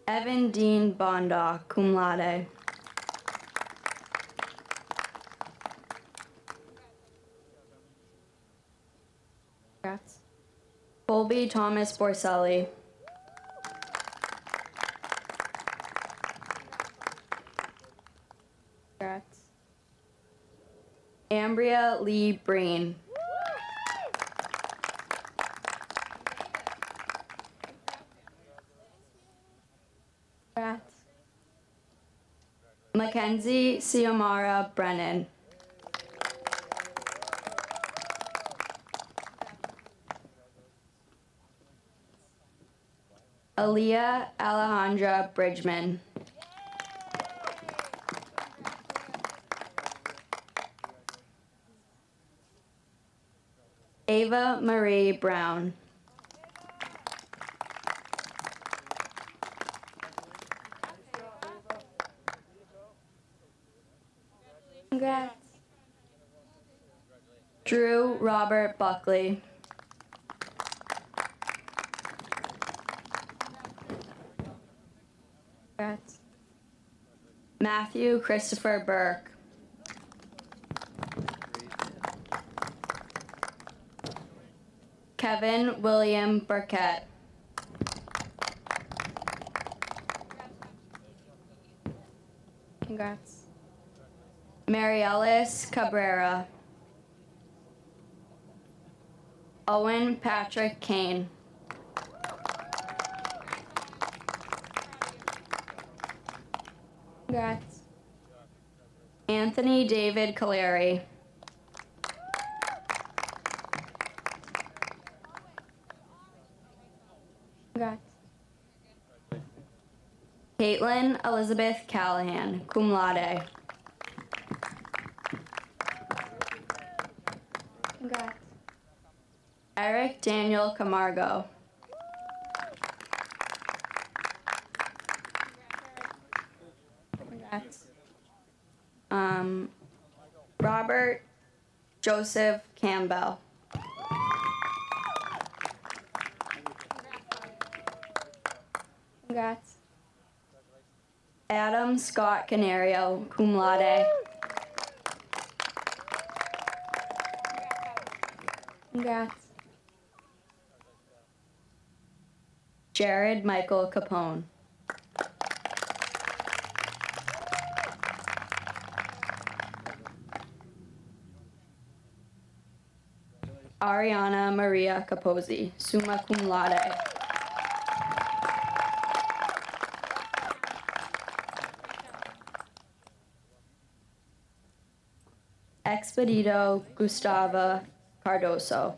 Evan Dean Bonda, cum laude. Congrats. Colby Thomas Borselli. Congrats. Ambria Lee Breen. Congrats. Mackenzie Xiomara Brennan. Aaliyah Alejandra Bridgman. Ava Marie Brown. Congrats. Drew Robert Buckley. Congrats. Matthew Christopher Burke. Kevin William Burkett. Congrats. Mary Ellis Cabrera. Owen Patrick Kane. Congrats. Anthony David Caleri. Congrats. Caitlin Elizabeth Callahan, cum laude. Congrats. Eric Daniel Camargo. Congrats. Robert Joseph Campbell. Congrats. Adam Scott Canario, cum laude. Congrats. Jared Michael Capone. Ariana Maria Capozzi, summa cum laude. Expedito Gustava Cardoso.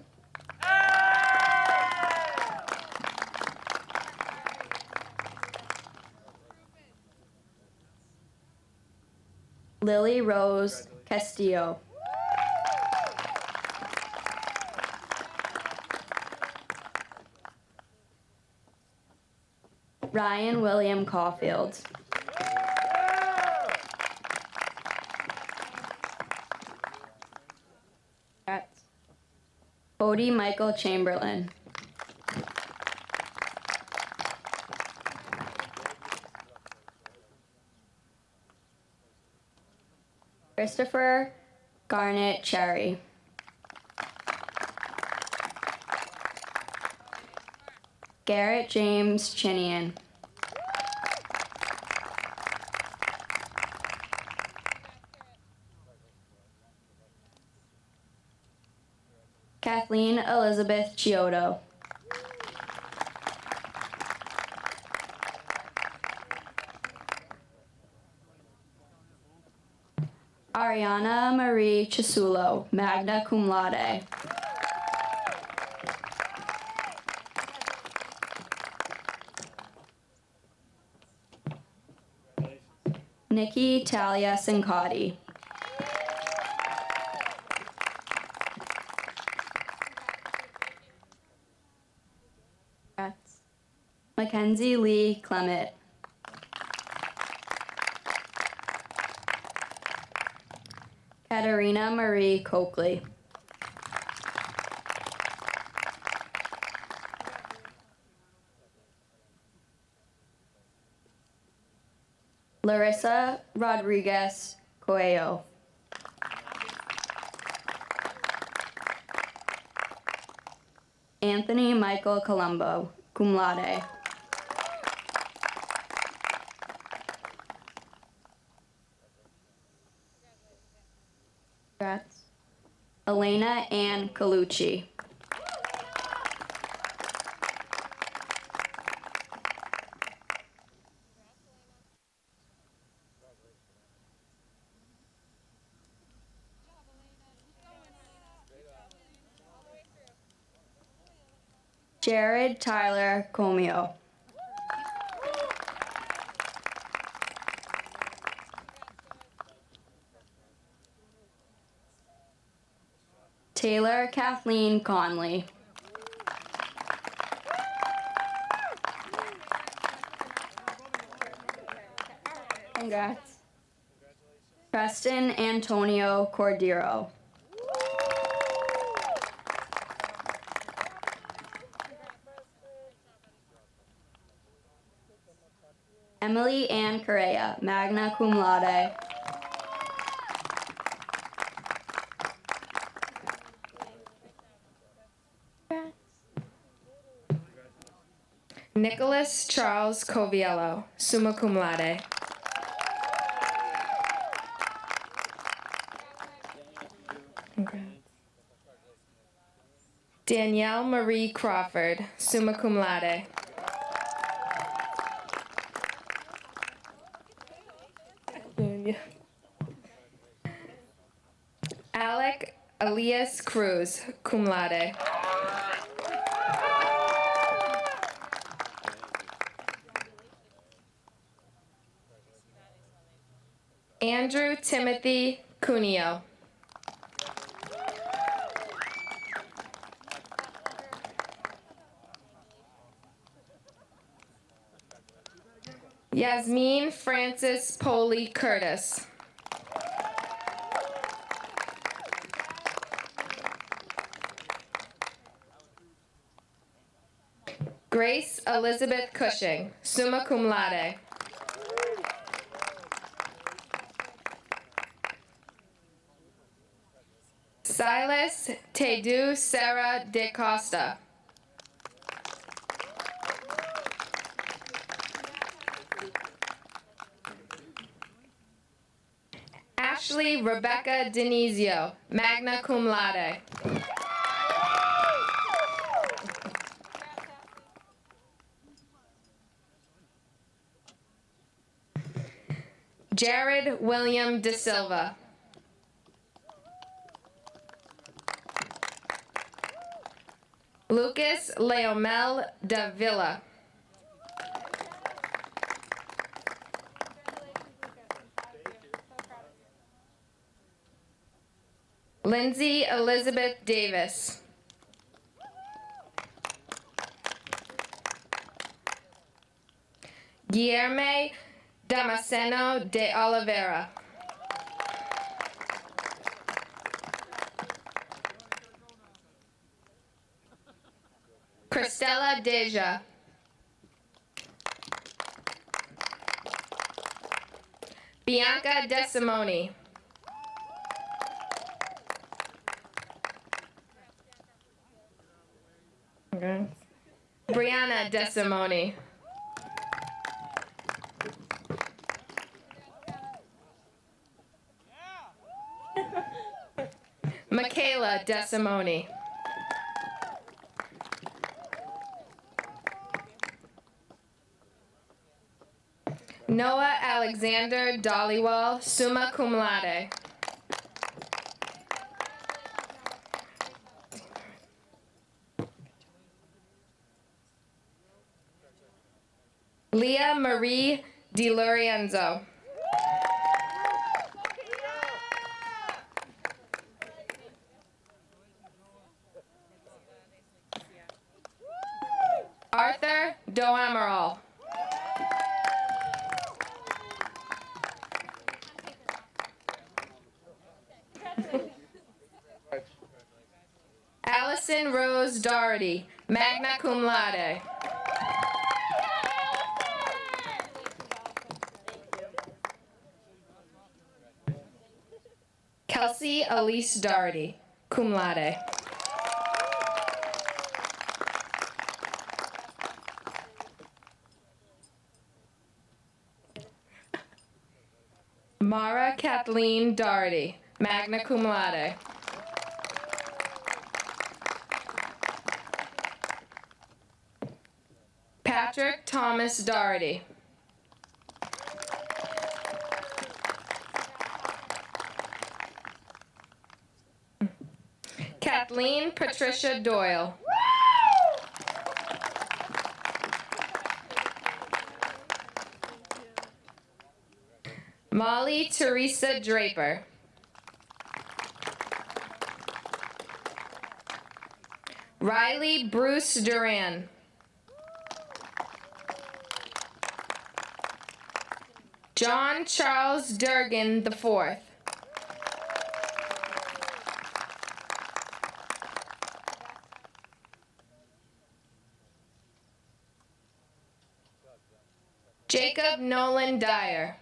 Lily Rose Castillo. Ryan William Caulfield. Congrats. Cody Michael Chamberlain. Christopher Garnett Cherry. Garrett James Chinian. Kathleen Elizabeth Chiodo. Ariana Marie Chisulo, magna cum laude. Nikki Talia Sincotti. Mackenzie Lee Clement. Katarina Marie Coakley. Larissa Rodriguez Coelho. Anthony Michael Colombo, cum laude. Congrats. Elena Ann Colucci. Jared Tyler Comio. Taylor Kathleen Conley. Congrats. Preston Antonio Cordero. Emily Ann Correa, magna cum laude. Nicholas Charles Coviello, summa cum laude. Danielle Marie Crawford, summa cum laude. Alec Elias Cruz, cum laude. Andrew Timothy Cuneo. Yasmin Francis Poley Curtis. Grace Elizabeth Cushing, summa cum laude. Silas Tedu Sarah de Costa. Ashley Rebecca Denizio, magna cum laude. Jared William De Silva. Lucas Leomel de Villa. Lindsay Elizabeth Davis. Guilherme Damasceno de Oliveira. Cristela Deja. Bianca Desimoni. Okay. Brianna Desimone. Michaela Desimone. Noah Alexander Dollywall, summa cum laude. Leah Marie DiLorenzo. Arthur Doamaral. Allison Rose Doherty, magna cum laude. Kelsey Elise Doherty, cum laude. Mara Kathleen Doherty, magna cum laude. Patrick Thomas Doherty. Kathleen Patricia Doyle. Molly Teresa Draper. Riley Bruce Duran. John Charles Durgan IV. Jacob Nolan Dyer.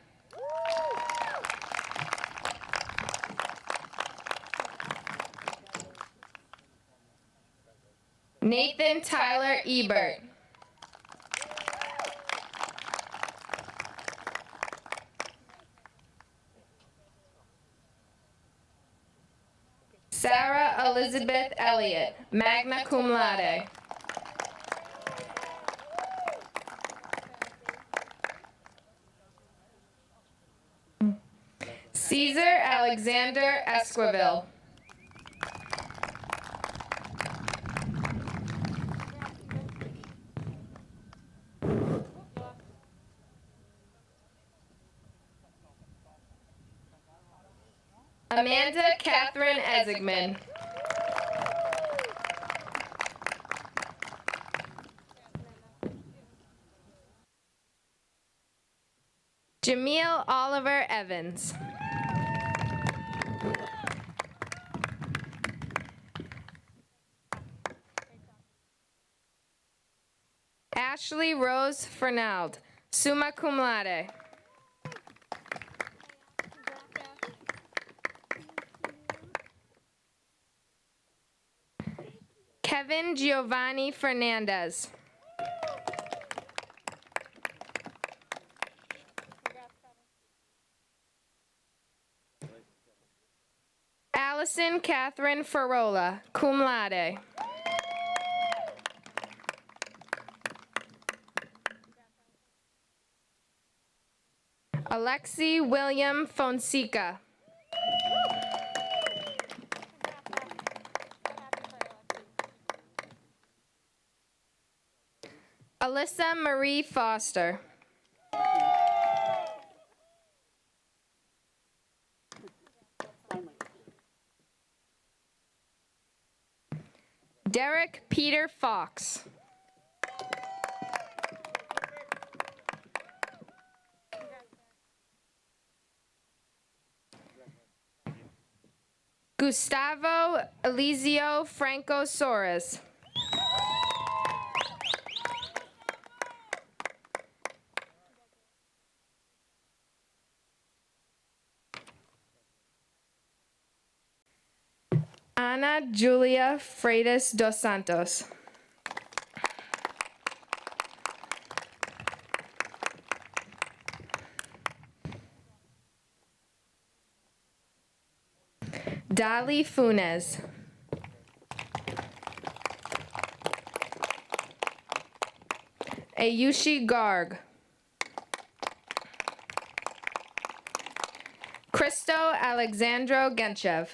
Nathan Tyler Ebert. Sarah Elizabeth Elliott, magna cum laude. Caesar Alexander Esquivel. Amanda Catherine Ezigman. Jameel Oliver Evans. Ashley Rose Fernald, summa cum laude. Kevin Giovanni Fernandez. Allison Catherine Farola, cum laude. Alexi William Fonseca. Alyssa Marie Foster. Derek Peter Fox. Gustavo Elizio Franco Soares. Ana Julia Freitas dos Santos. Dali Funes. Ayushi Garg. Christo Alexandro Genchev.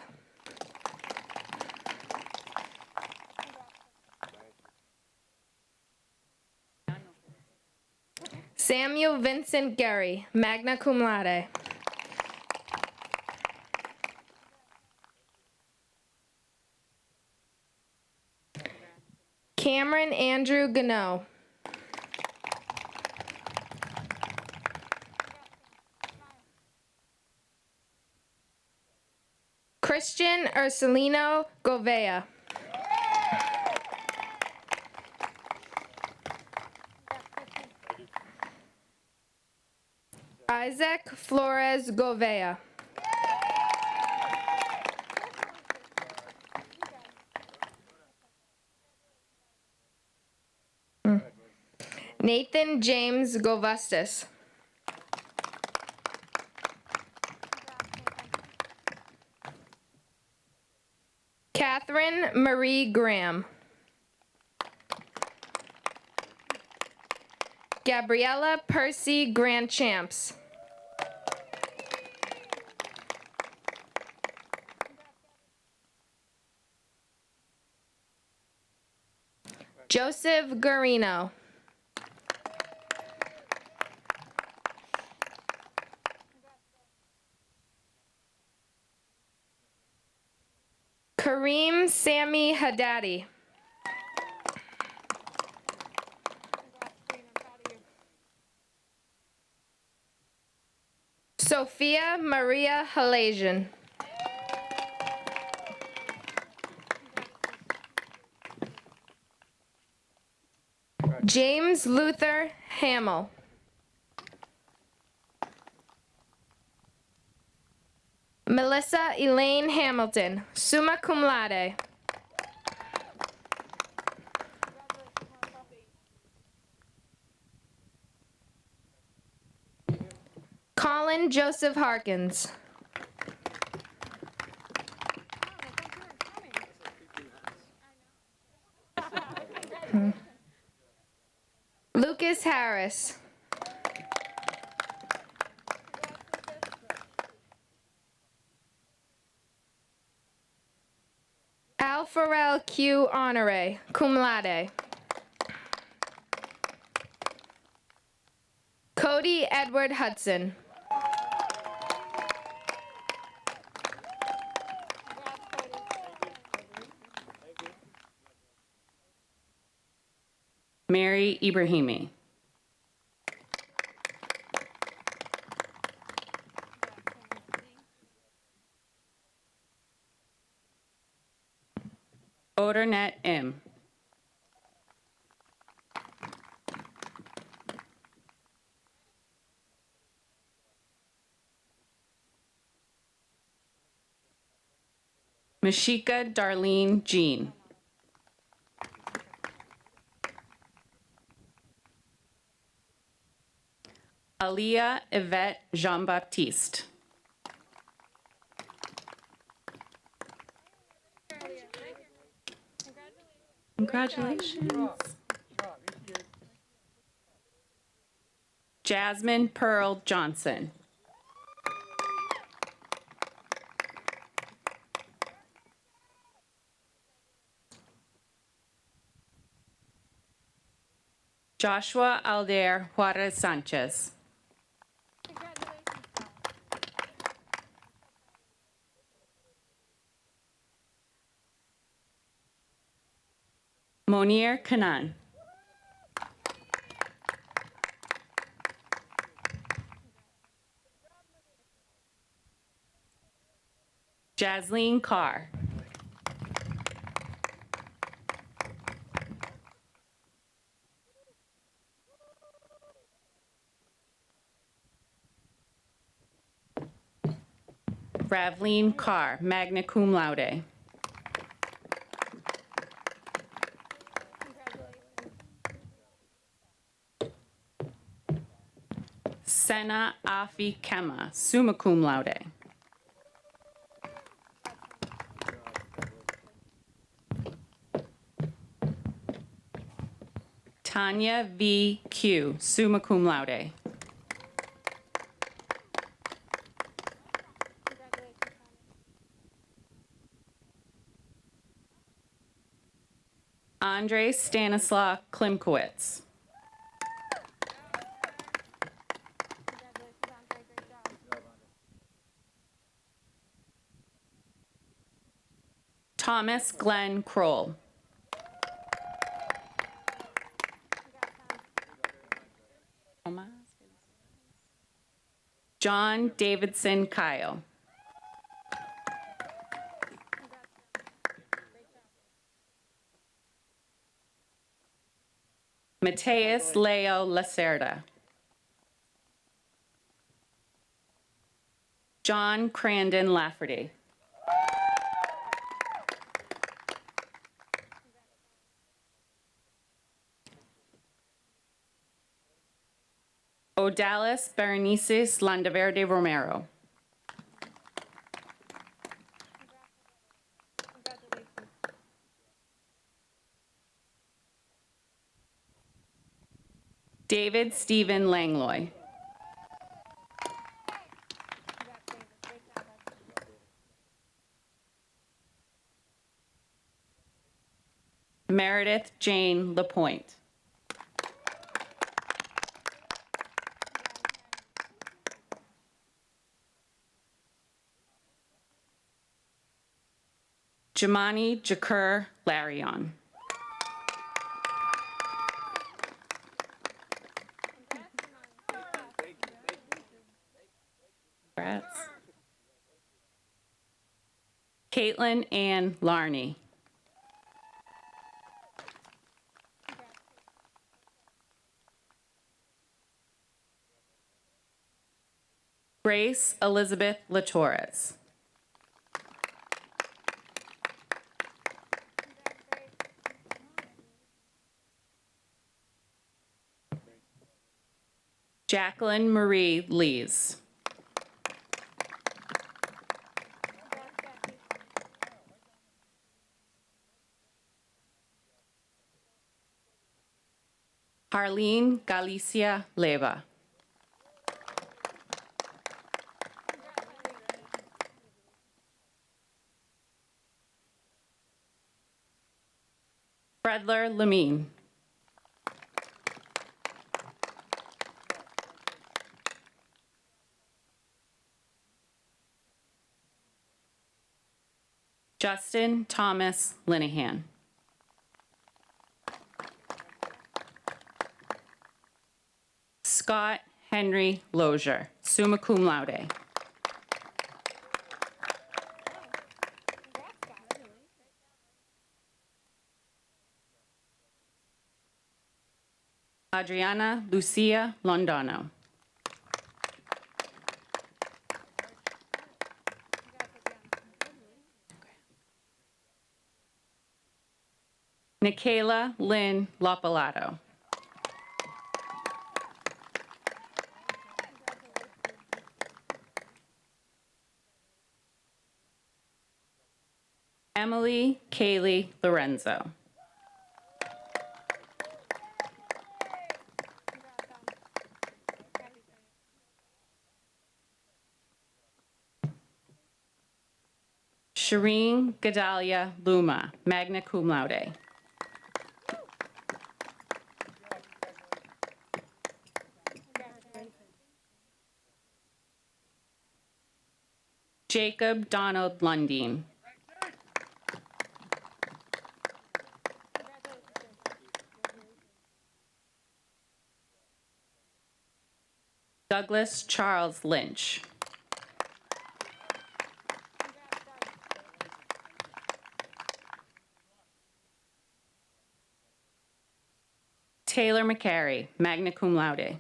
Samuel Vincent Gary, magna cum laude. Cameron Andrew Gano. Christian Ursulino Govea. Isaac Flores Govea. Nathan James Govustus. Catherine Marie Graham. Gabriella Percy Grand Champs. Joseph Garino. Kareem Sammy Haddadi. Sophia Maria Halasian. James Luther Hamill. Melissa Elaine Hamilton, summa cum laude. Colin Joseph Harkins. Lucas Harris. Al Farrell Q. Honore, cum laude. Cody Edward Hudson. Mary Ibrahimi. Odernet M. Mashika Darlene Jean. Aliyah Yvette Jean-Baptiste. Congratulations. Jasmine Pearl Johnson. Joshua Aldair Juarez Sanchez. Monir Kanan. Jasleen Carr. Ravleen Carr, magna cum laude. Senna Afi Kema, summa cum laude. Tanya V. Q, summa cum laude. Andre Stanislaw Klimkowitz. Thomas Glenn Kroll. John Davidson Kyle. Mateus Leo Lacerda. John Crandon Lafferty. Odalis Berenices Landaverde Romero. David Stephen Langloy. Meredith Jane Lapointe. Jamani Jakur Larion. Congrats. Caitlin Ann Larney. Grace Elizabeth LaTorres. Jacqueline Marie Lees. Harleen Galicia Leva. Fredler Lamine. Justin Thomas Linehan. Scott Henry Lozier, summa cum laude. Adriana Lucia Londano. Nikayla Lynn Lopalato. Emily Kaylee Lorenzo. Shireen Gedalia Luma, magna cum laude. Jacob Donald Lundeen. Douglas Charles Lynch. Taylor McCary, magna cum laude.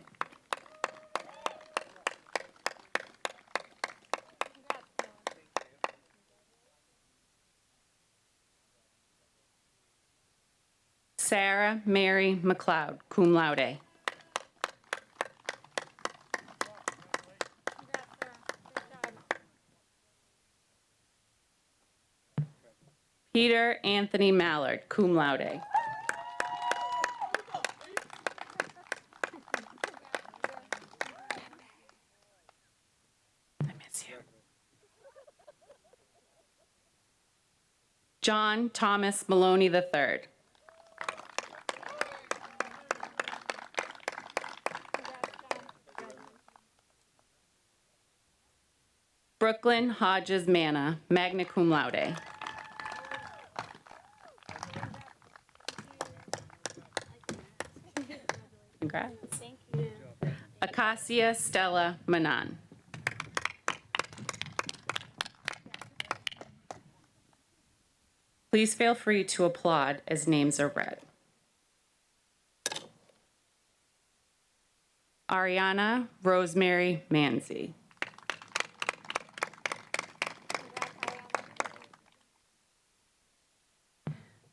Sarah Mary McLeod, cum laude. Peter Anthony Mallard, cum laude. John Thomas Maloney III. Brooklyn Hodges Manna, magna cum laude. Congrats. Thank you. Acacia Stella Manan. Please feel free to applaud as names are read. Ariana Rosemary Manzi.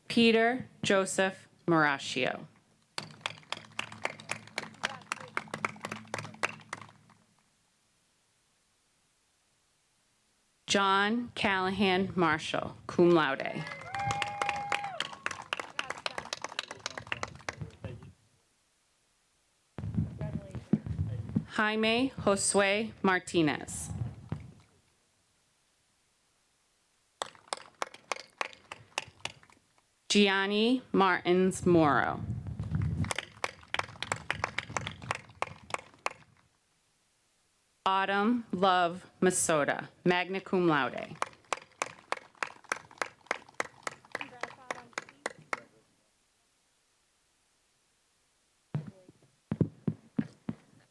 Peter Joseph Maracchio. John Callahan Marshall, cum laude. Jaime Josue Martinez. Gianni Martins Moro. Autumn Love Masoda, magna cum laude.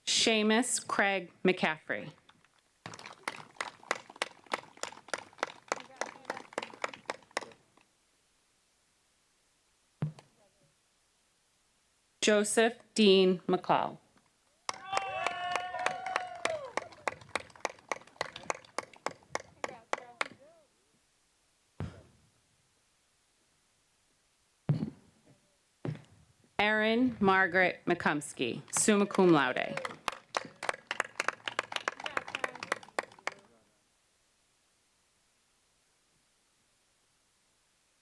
Seamus Craig McCaffrey. Joseph Dean McCall. Erin Margaret McCumsky, summa cum laude.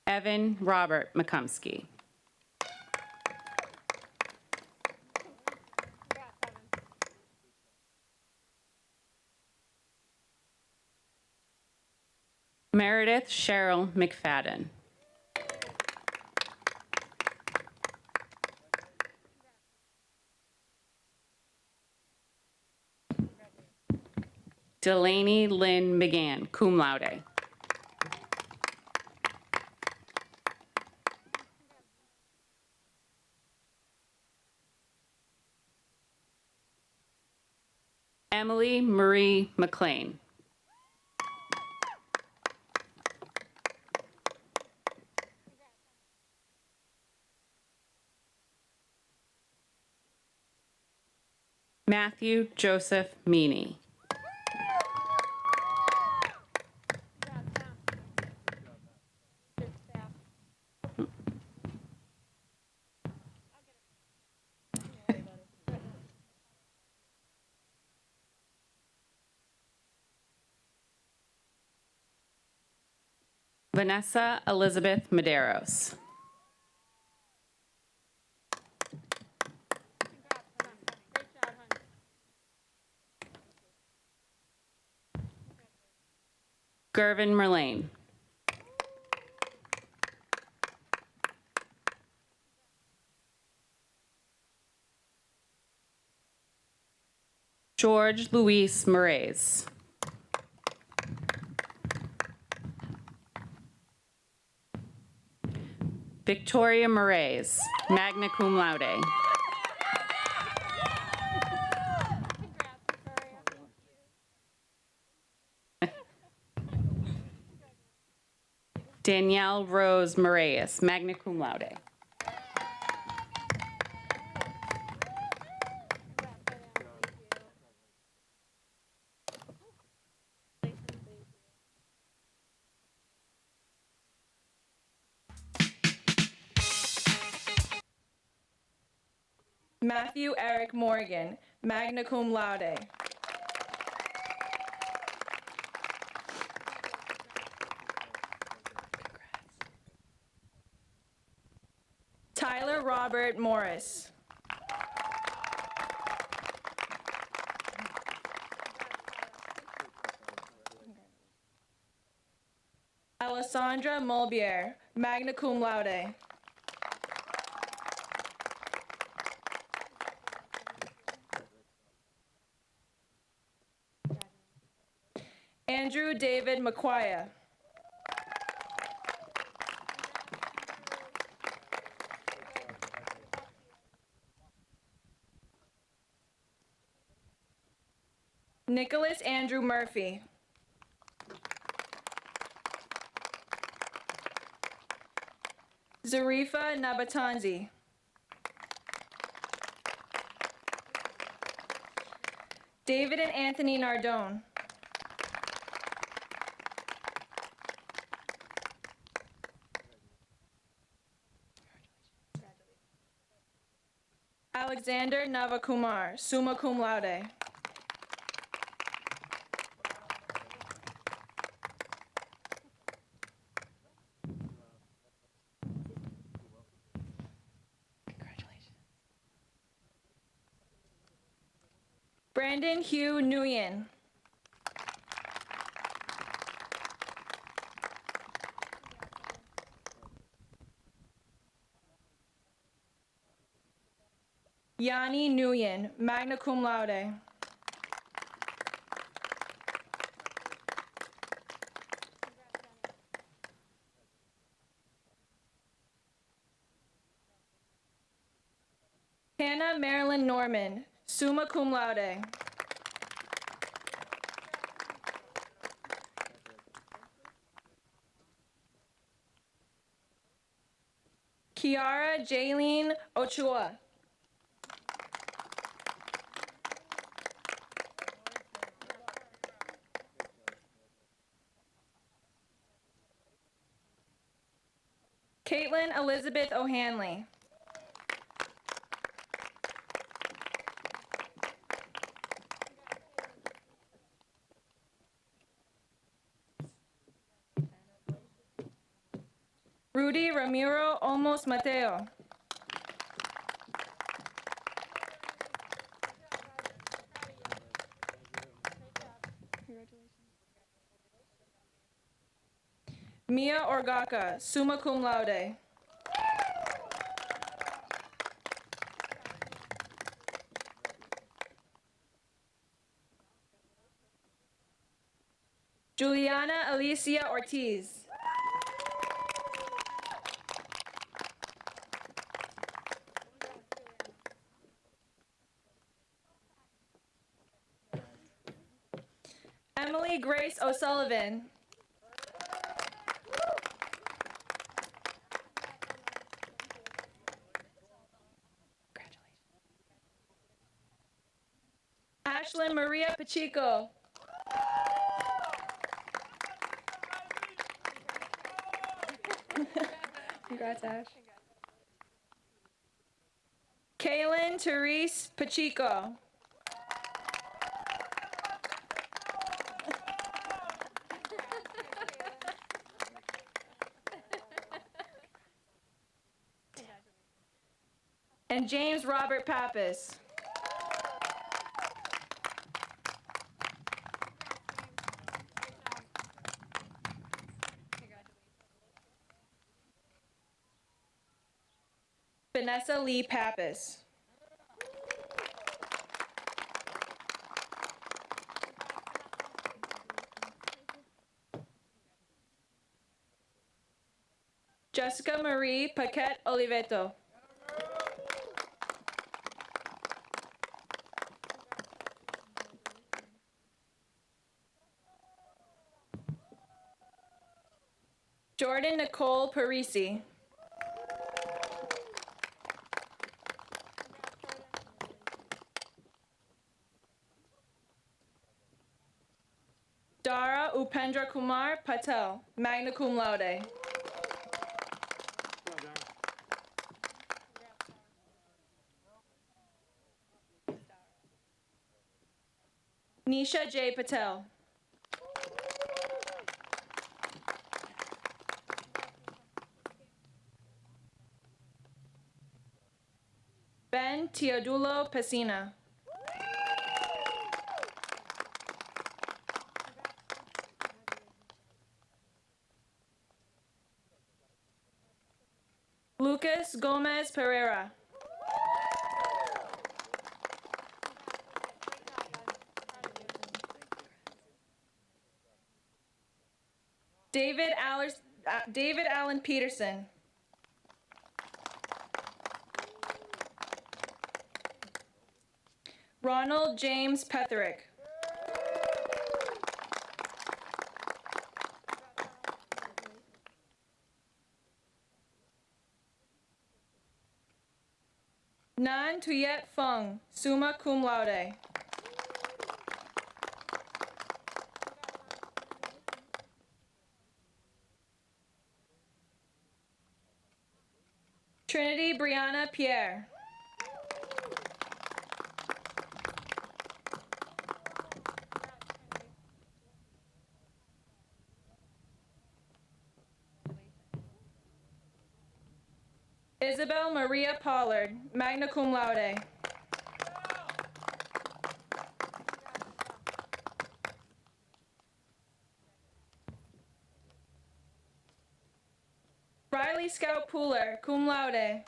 Evan Robert McCumsky. Meredith Cheryl McFadden. Delaney Lynn McGann, cum laude. Emily Marie McLean. Matthew Joseph Meany. Vanessa Elizabeth Medeiros. Gervin Merlane. George Luis Moraes. Victoria Moraes, magna cum laude. Danielle Rose Moraes, magna cum laude. Matthew Eric Morgan, magna cum laude. Tyler Robert Morris. Alessandra Mulbier, magna cum laude. Andrew David McQuire. Nicholas Andrew Murphy. Zarifa Nabatanzi. David and Anthony Nardone. Alexander Navakumar, summa cum laude. Brandon Hugh Nguyen. Yanni Nguyen, magna cum laude. Hannah Marilyn Norman, summa cum laude. Kiara Jaylene Ochoa. Caitlin Elizabeth O'Hanley. Rudy Ramiro Olmos Mateo. Mia Orgaka, summa cum laude. Juliana Alicia Ortiz. Emily Grace O'Sullivan. Ashlyn Maria Pacheco. Congrats, Ash. Kaylin Therese Pacheco. And James Robert Pappas. Vanessa Lee Pappas. Jessica Marie Paquette Oliveto. Jordan Nicole Parisi. Dara Upendra Kumar Patel, magna cum laude. Nisha J. Patel. Ben Teodulo Pessina. Lucas Gomez Pereira. David Allen Peterson. Ronald James Petherick. Nan Tuyet Fung, summa cum laude. Trinity Brianna Pierre. Isabel Maria Pollard, magna cum laude. Riley Scout Pooler, cum laude.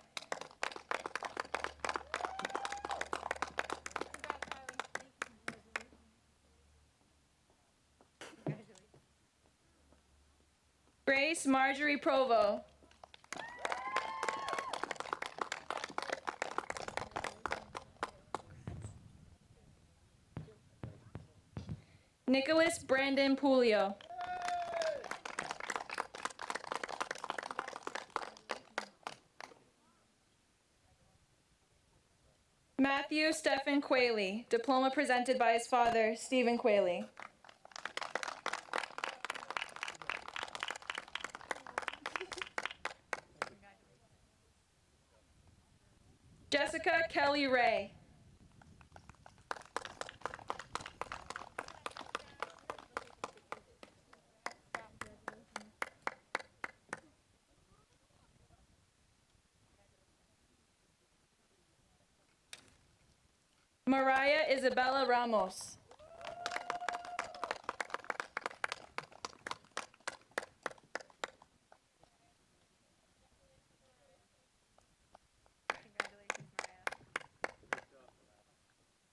Grace Marjorie Provo. Nicholas Brandon Pulio. Matthew Stephen Qualey, diploma presented by his father, Stephen Qualey. Jessica Kelly Ray. Mariah Isabella Ramos.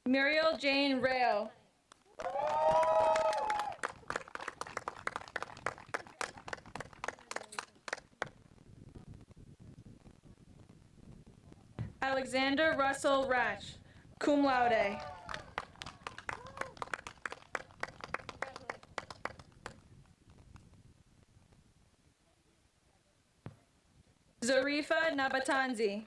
Muriel Jane Rayo. Alexander Russell Ratch, cum laude. Zarifa Nabatanzi.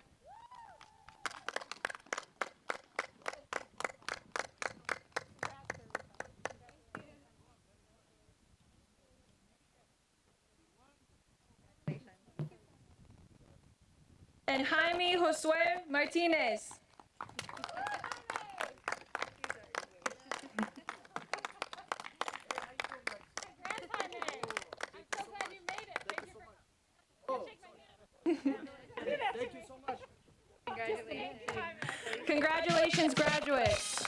And Jaime Josue Martinez. Congratulations, graduates.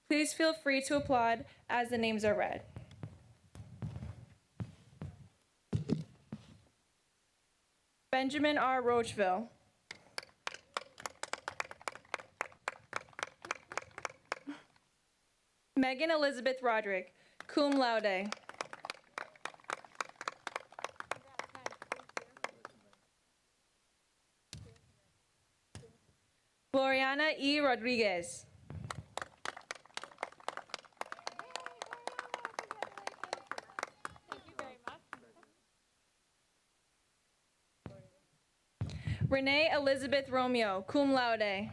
Please feel free to applaud as the names are read. Benjamin R. Rocheville. Megan Elizabeth Roderick, cum laude. Gloriana E. Rodriguez. Renee Elizabeth Romeo, cum laude.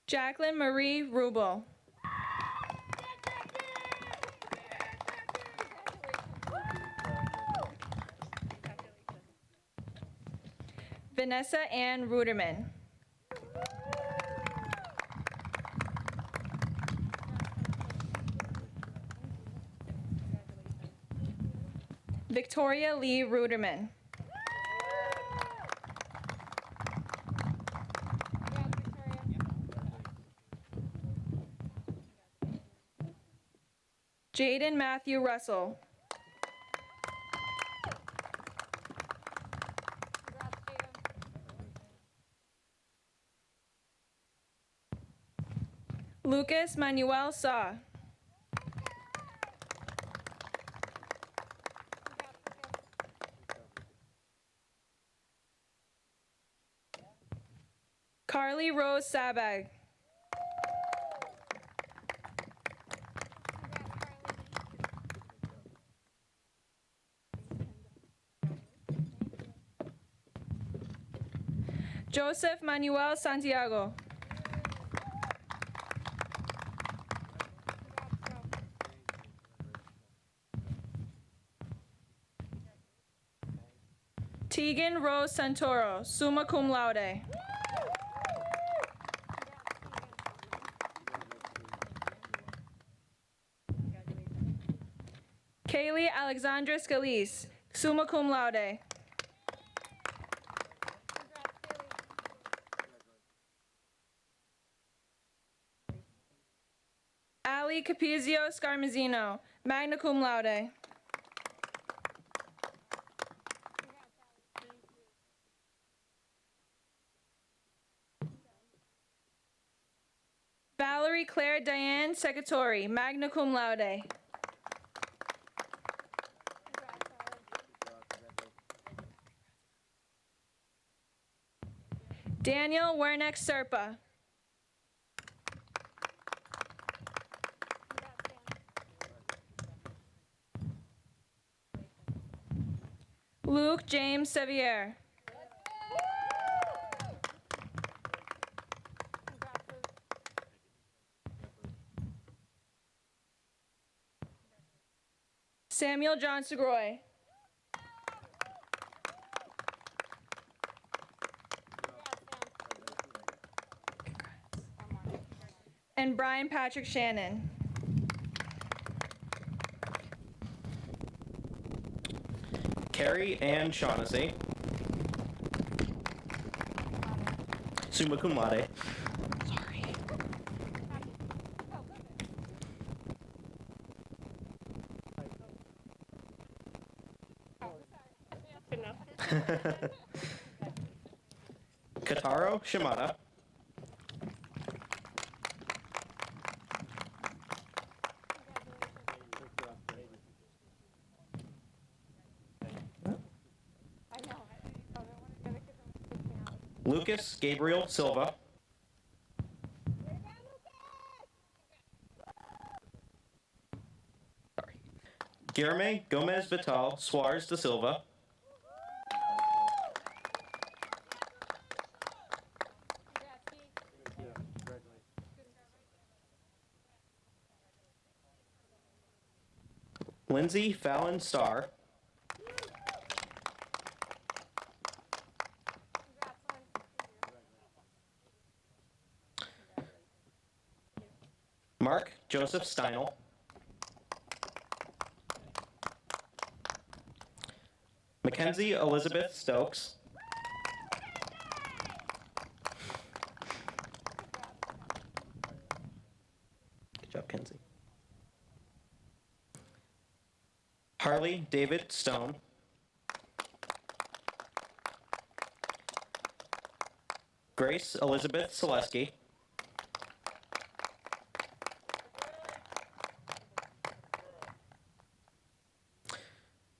Jacqueline Marie Rubel. Vanessa Ann Ruderman. Victoria Lee Ruderman. Jaden Matthew Russell. Lucas Manuel Saw. Carly Rose Sabag. Joseph Manuel Santiago. Tegan Rose Santoro, summa cum laude. Kaylee Alexandra Scalise, summa cum laude. Ali Capizio Scarmazino, magna cum laude. Valerie Claire Diane Secatori, magna cum laude. Daniel Wernick Serpa. Luke James Sevier. Samuel John Segroy. And Brian Patrick Shannon. Carrie Ann Shaughnessy, summa cum laude. Sorry. Kataro Shimada. Lucas Gabriel Silva. Sorry. Guilherme Gomez Vital Suarez da Silva. Lindsay Fallon Starr. Mark Joseph Steinel. Mackenzie Elizabeth Stokes. Good job, Kenzie. Harley David Stone. Grace Elizabeth Selesky.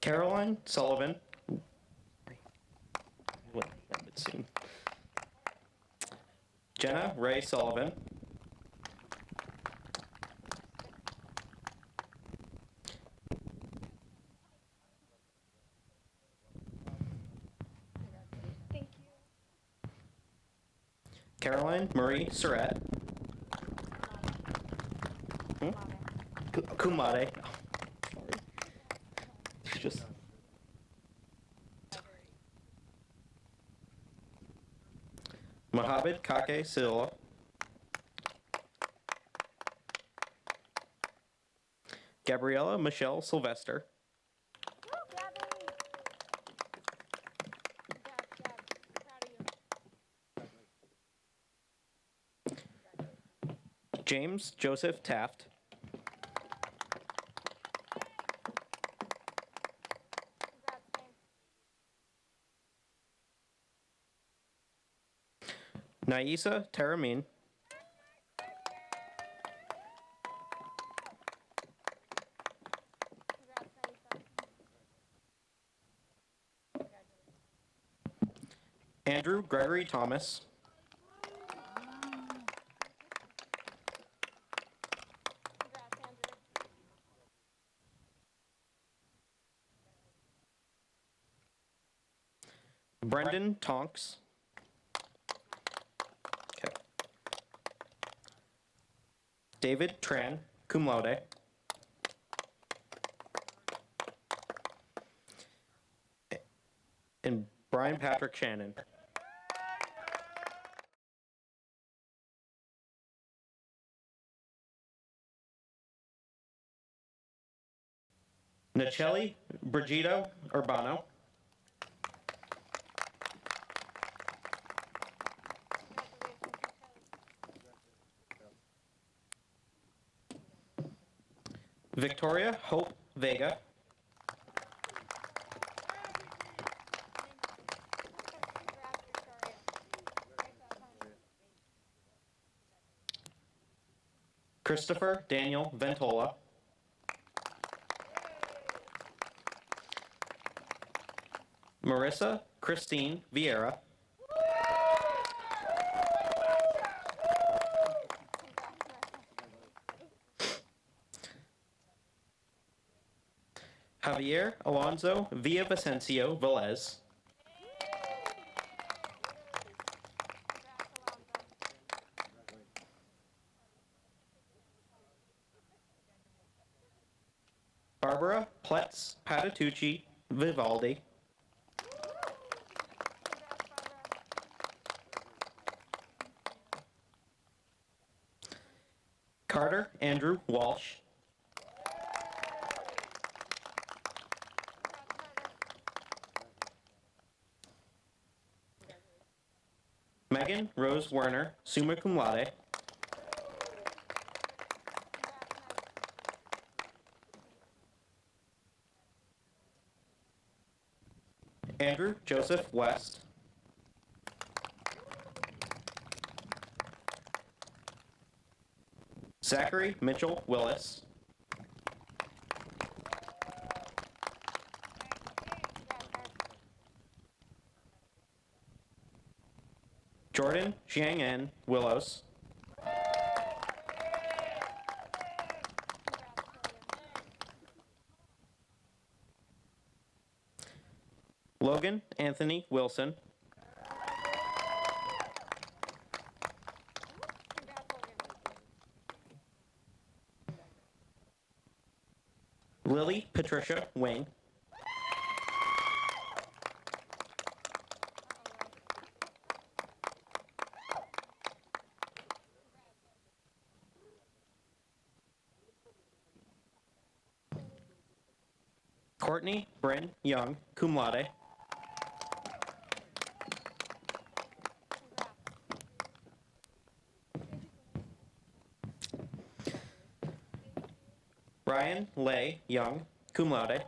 Caroline Sullivan. Wait, a bit soon. Jenna Ray Sullivan. Thank you. Caroline Marie Surratt. Cum laude. Just Mohammed Kake Silla. Gabriella Michelle Sylvester. James Joseph Taft. Naisa Taramin. Andrew Gregory Thomas. Brendan Tonks. Okay. David Tran, cum laude. And Brian Patrick Shannon. Nacheli Brigito Urbano. Victoria Hope Vega. Christopher Daniel Ventola. Marissa Christine Vieira. Javier Alonso Villavicencio Velez. Barbara Pletz Patitucci Vivaldi. Carter Andrew Walsh. Megan Rose Werner, summa cum laude. Andrew Joseph West. Zachary Mitchell Willis. Jordan Jiang'an Willows. Logan Anthony Wilson. Lily Patricia Wing. Courtney Bryn Young, cum laude. Ryan Lay Young, cum laude.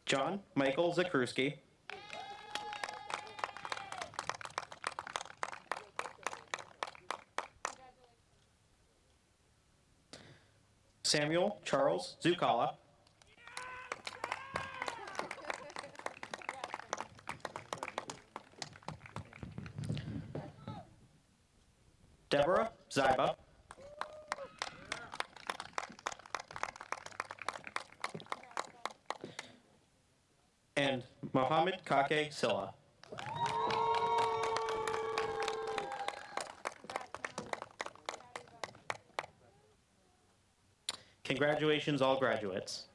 John Michael Zakruski. Samuel Charles Zucala. Deborah Zyba. And Mohammed Kake Silla. Congratulations, all graduates.